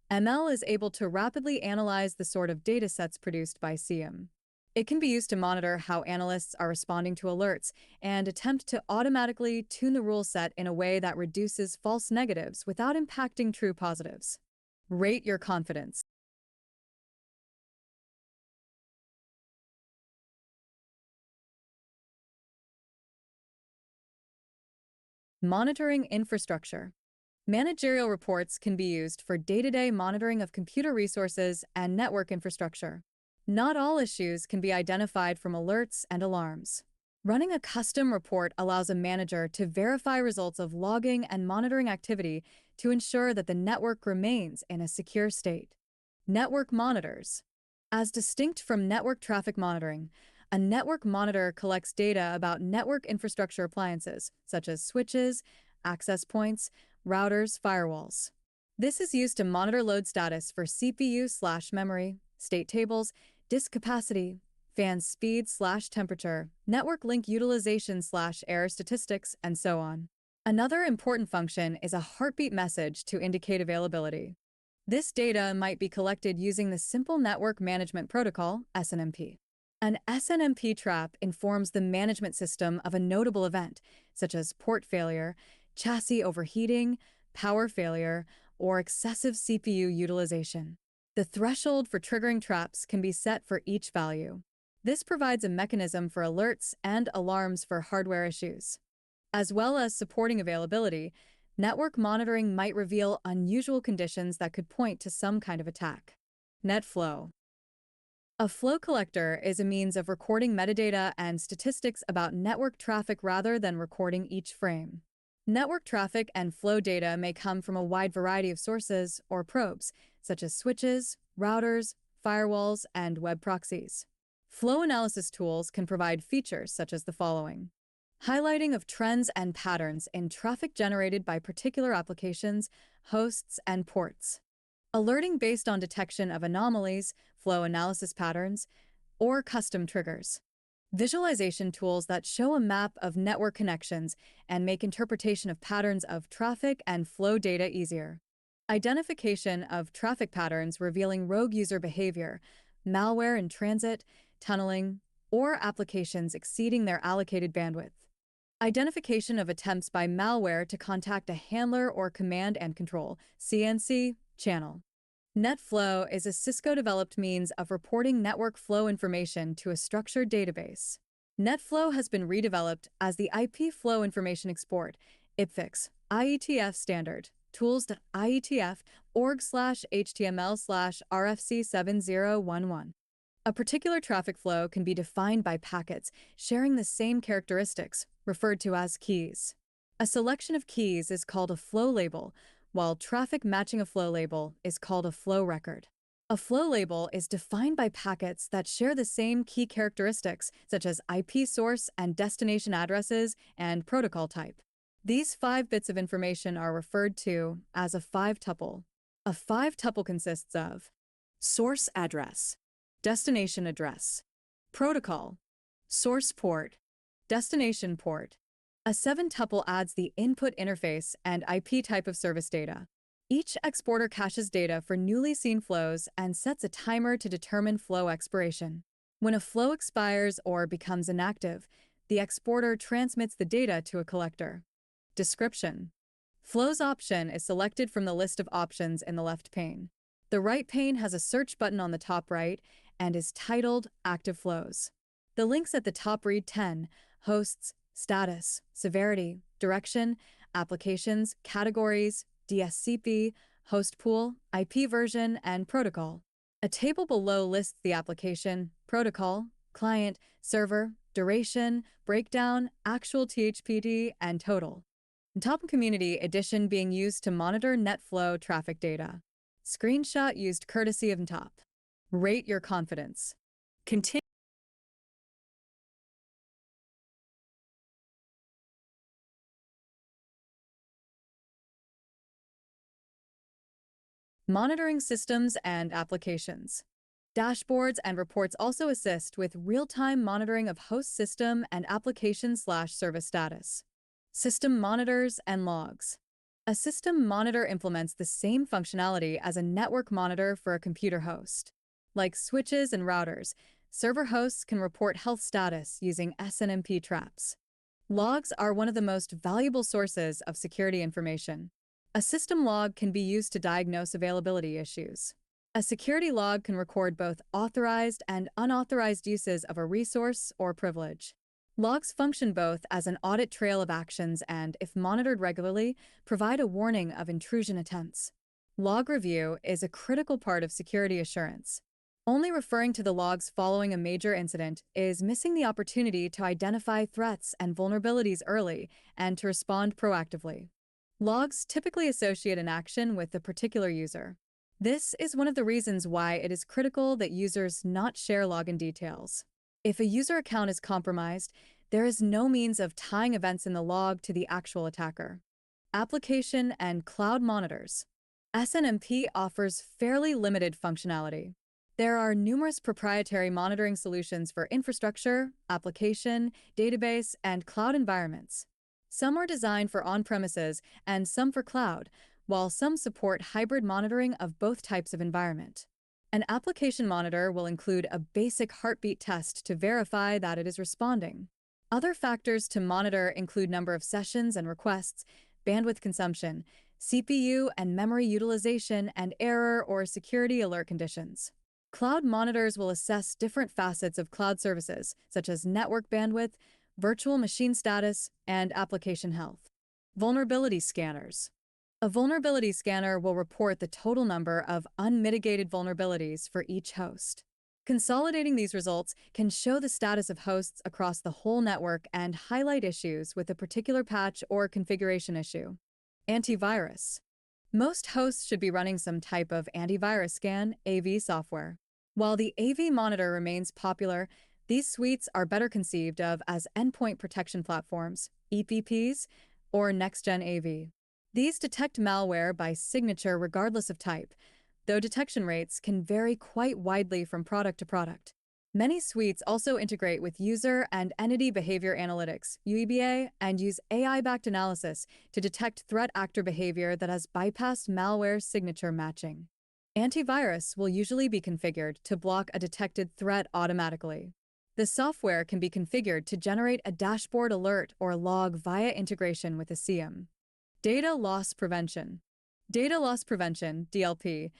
ML is able to rapidly analyze the sort of data sets produced by CM. It can be used to monitor how analysts are responding to alerts and attempt to automatically tune the rule set in a way that reduces false negatives without impacting true positives. Rate your confidence. Monitoring infrastructure. Managerial reports can be used for day-to-day monitoring of computer resources and network infrastructure. Not all issues can be identified from alerts and alarms. Running a custom report allows a manager to verify results of logging and monitoring activity to ensure that the network remains in a secure state. Network monitors. As distinct from network traffic monitoring, a network monitor collects data about network infrastructure appliances, such as switches, access points, routers, firewalls. This is used to monitor load status for CPU/memory, state tables, disk capacity, fan speed/temperature, network link utilization/error statistics, and so on. Another important function is a heartbeat message to indicate availability. This data might be collected using the Simple Network Management Protocol, SNMP. An SNMP trap informs the management system of a notable event, such as port failure, chassis overheating, power failure, or excessive CPU utilization. The threshold for triggering traps can be set for each value. This provides a mechanism for alerts and alarms for hardware issues. As well as supporting availability, network monitoring might reveal unusual conditions that could point to some kind of attack. NetFlow. A flow collector is a means of recording metadata and statistics about network traffic rather than recording each frame. Network traffic and flow data may come from a wide variety of sources or probes, such as switches, routers, firewalls, and web proxies. Flow analysis tools can provide features such as the following: highlighting of trends and patterns in traffic generated by particular applications, hosts, and ports. Alerting based on detection of anomalies, flow analysis patterns, or custom triggers. Visualization tools that show a map of network connections and make interpretation of patterns of traffic and flow data easier. Identification of traffic patterns revealing rogue user behavior, malware in transit, tunneling, or applications exceeding their allocated bandwidth. Identification of attempts by malware to contact a handler or command and control, CNC, channel. NetFlow is a Cisco-developed means of reporting network flow information to a structured database. NetFlow has been redeveloped as the IP Flow Information Export, IPFIX, IETF standard, tools.ietf, org/html/rfc7011. A particular traffic flow can be defined by packets sharing the same characteristics, referred to as keys. A selection of keys is called a flow label, while traffic matching a flow label is called a flow record. A flow label is defined by packets that share the same key characteristics, such as IP source and destination addresses and protocol type. These 5 bits of information are referred to as a 5-tuple. A 5-tuple consists of source address, destination address, protocol, source port, destination port. A 7-tuple adds the input interface and IP type of service data. Each exporter caches data for newly seen flows and sets a timer to determine flow expiration. When a flow expires or becomes inactive, The exporter transmits the data to a collector. Description. Flows option is selected from the list of options in the left pane. The right pane has a search button on the top right and is titled Active Flows. The links at the top read 10, hosts, status, severity, direction, applications, categories, DSCP, host pool, IP version, and protocol. A table below lists the application, protocol, client, server, duration, breakdown, actual THPD, and total. Top Community Edition being used to monitor NetFlow traffic data. Screenshot used courtesy of Top. Rate your confidence. Continue. Monitoring systems and applications. Dashboards and reports also assist with real-time monitoring of host system and application/service status. System monitors and logs. A system monitor implements the same functionality as a network monitor for a computer host. Like switches and routers, server hosts can report health status using SNMP traps. Logs are one of the most valuable sources of security information. A system log can be used to diagnose availability issues. A security log can record both authorized and unauthorized uses of a resource or privilege. Logs function both as an audit trail of actions and, if monitored regularly, provide a warning of intrusion attempts. Log review is a critical part of security assurance. Only referring to the logs following a major incident is missing the opportunity to identify threats and vulnerabilities early and to respond proactively. Logs typically associate an action with a particular user. This is one of the reasons why it is critical that users not share login details. If a user account is compromised, there is no means of tying events in the log to the actual attacker. Application and cloud monitors. SNMP offers fairly limited functionality. There are numerous proprietary monitoring solutions for infrastructure, application, database, and cloud environments. Some are designed for on-premises and some for cloud, while some support hybrid monitoring of both types of environment. An application monitor will include a basic heartbeat test to verify that it is responding. Other factors to monitor include number of sessions and requests, bandwidth consumption, CPU and memory utilization, and error or security alert conditions. Cloud monitors will assess different facets of cloud services, such as network bandwidth, virtual machine status, and application health. Vulnerability scanners. A vulnerability scanner will report the total number of unmitigated vulnerabilities for each host. Consolidating these results can show the status of hosts across the whole network and highlight issues with a particular patch or configuration issue. Antivirus. Most hosts should be running some type of antivirus scan (AV) software. While the AV monitor remains popular, these suites are better conceived of as endpoint protection platforms, EPPs, or next-gen AV. These detect malware by signature regardless of type, though detection rates can vary quite widely from product to product. Many suites also integrate with user and entity behavior analytics, UEBA, and use AI-backed analysis to detect threat actor behavior that has bypassed malware signature matching. Antivirus will usually be configured to block a detected threat automatically. The software can be configured to generate a dashboard alert or log via integration with a SIEM. Data loss prevention. Data loss prevention, DLP,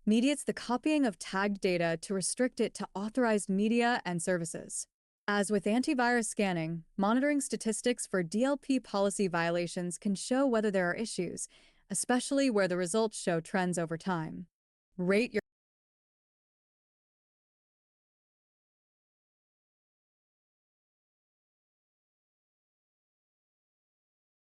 mediates the copying of tagged data to restrict it to authorized media and services. As with antivirus scanning, monitoring statistics for DLP policy violations can show whether there are issues, especially where the results show trends over time. Rate your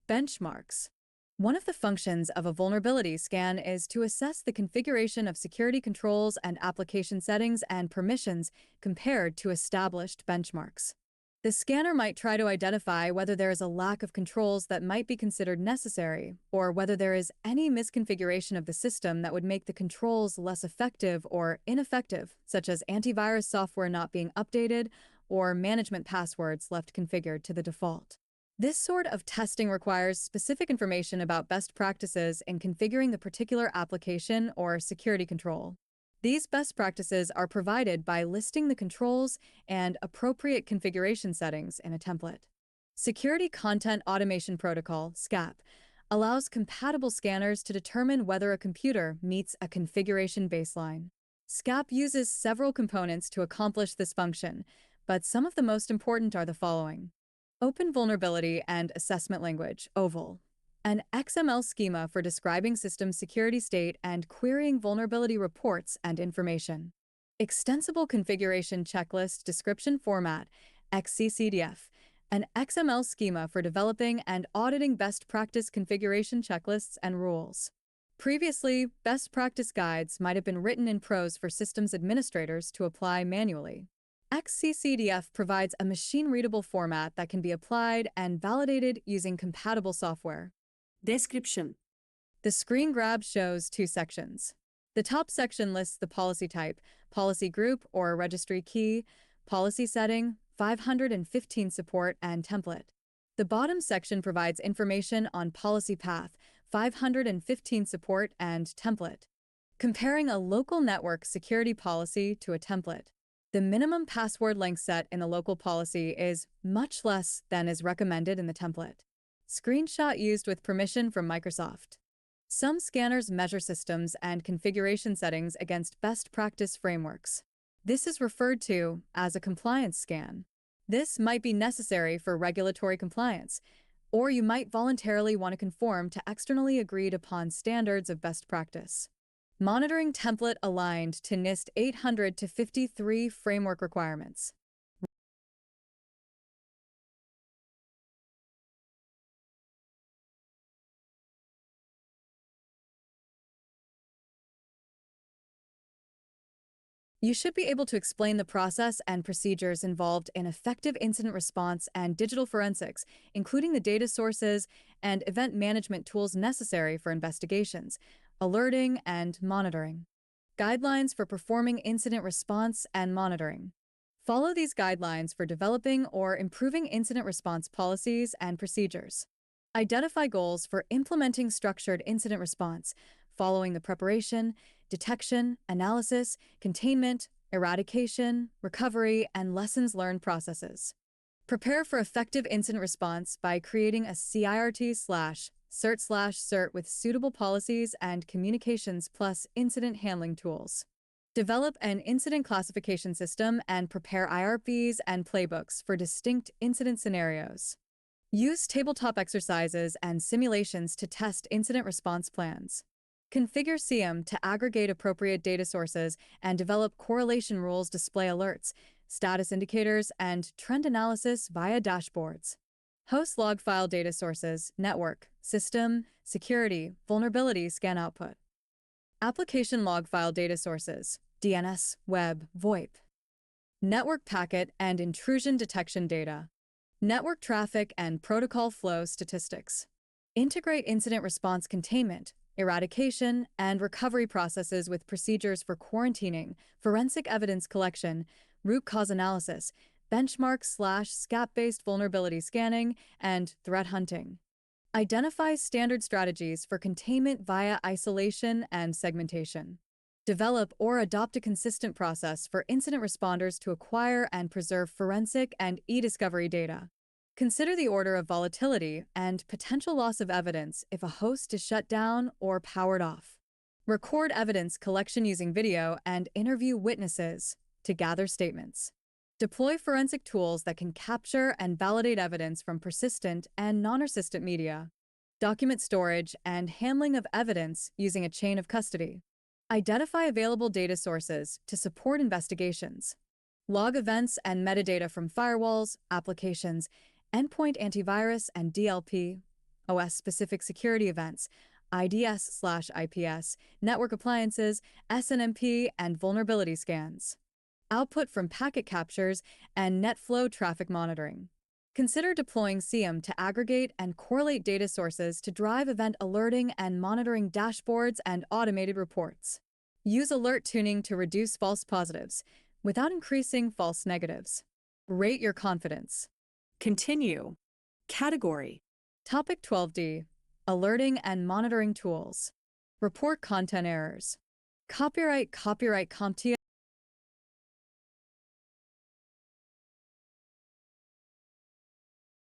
benchmarks. One of the functions of a vulnerability scan is to assess the configuration of security controls and application settings and permissions compared to established benchmarks. The scanner might try to identify whether there is a lack of controls that might be considered necessary, or whether there is any misconfiguration of the system that would make the controls less effective or ineffective, such as antivirus software not being updated or management passwords left configured to the default. This sort of testing requires specific information about best practices in configuring the particular application or security control. These best practices are provided by listing the controls and appropriate configuration settings in a template. Security Content Automation Protocol, SCAP, allows compatible scanners to determine whether a computer meets a configuration baseline. SCAP uses several components to accomplish this function, but some of the most important are the following. Open Vulnerability and Assessment Language, OVAL. An XML schema for describing system security state and querying vulnerability reports and information. Extensible Configuration Checklist Description Format, XCCDF. An XML schema for developing and auditing best practice configuration checklists and rules. Previously, best practice guides might have been written in prose for systems administrators to apply manually. XCCDF provides a machine-readable format that can be applied and validated using compatible software. Description. The screen grab shows two sections. The top section lists the policy type, policy group or registry key, policy setting, 515 support, and template. The bottom section provides information on policy path, 515 support, and template. Comparing a local network security policy to a template. The minimum password length set in the local policy is much less than is recommended in the template. Screenshot used with permission from Microsoft. Some scanners measure systems and configuration settings against best practice frameworks. This is referred to as a compliance scan. This might be necessary for regulatory compliance, or you might voluntarily want to conform to externally agreed upon standards of best practice. Monitoring template aligned to NIST 800-53 framework requirements. You should be able to explain the process and procedures involved in effective incident response and digital forensics, including the data sources and event management tools necessary for investigations, alerting, and monitoring. Guidelines for performing incident response and monitoring. Follow these guidelines for developing or improving incident response policies and procedures. Identify goals for implementing structured incident response, following the preparation, detection, analysis, containment, eradication, recovery, and lessons learned processes. Prepare for effective incident response by creating a CIRT/CERT/CERT with suitable policies and communications plus incident handling tools. Develop an incident classification system and prepare IRPs and playbooks for distinct incident scenarios. Use tabletop exercises and simulations to test incident response plans. Configure CIEM to aggregate appropriate data sources and develop correlation rules, display alerts, status indicators, and trend analysis via dashboards. Host log file data sources, network, system, security, vulnerability scan output. Application log file data sources, DNS, web, VoIP. Network packet and intrusion detection data. Network traffic and protocol flow statistics. Integrate incident response containment, eradication, and recovery processes with procedures for quarantining, forensic evidence collection, root cause analysis, benchmark/SCAP-based vulnerability scanning, and threat hunting. Identify standard strategies for containment via isolation and segmentation. Develop or adopt a consistent process for incident responders to acquire and preserve forensic and e-discovery data. Consider the order of volatility and potential loss of evidence if a host is shut down or powered off. Record evidence collection using video and interview witnesses to gather statements. Deploy forensic tools that can capture and validate evidence from persistent and non-persistent media. Document storage and handling of evidence using a chain of custody. Identify available data sources to support investigations. Log events and metadata from firewalls, applications, endpoint antivirus and DLP, OS-specific security events, IDS/IPS, network appliances, SNMP, and vulnerability scans. Output from packet captures and NetFlow traffic monitoring. Consider deploying CIEM to aggregate and correlate data sources to drive event alerting and monitoring dashboards and automated reports. Use alert tuning to reduce false positives without increasing false negatives. Rate your confidence. Continue. Category. Topic 12D. Alerting and monitoring tools. Report content errors. Copyright CompTIA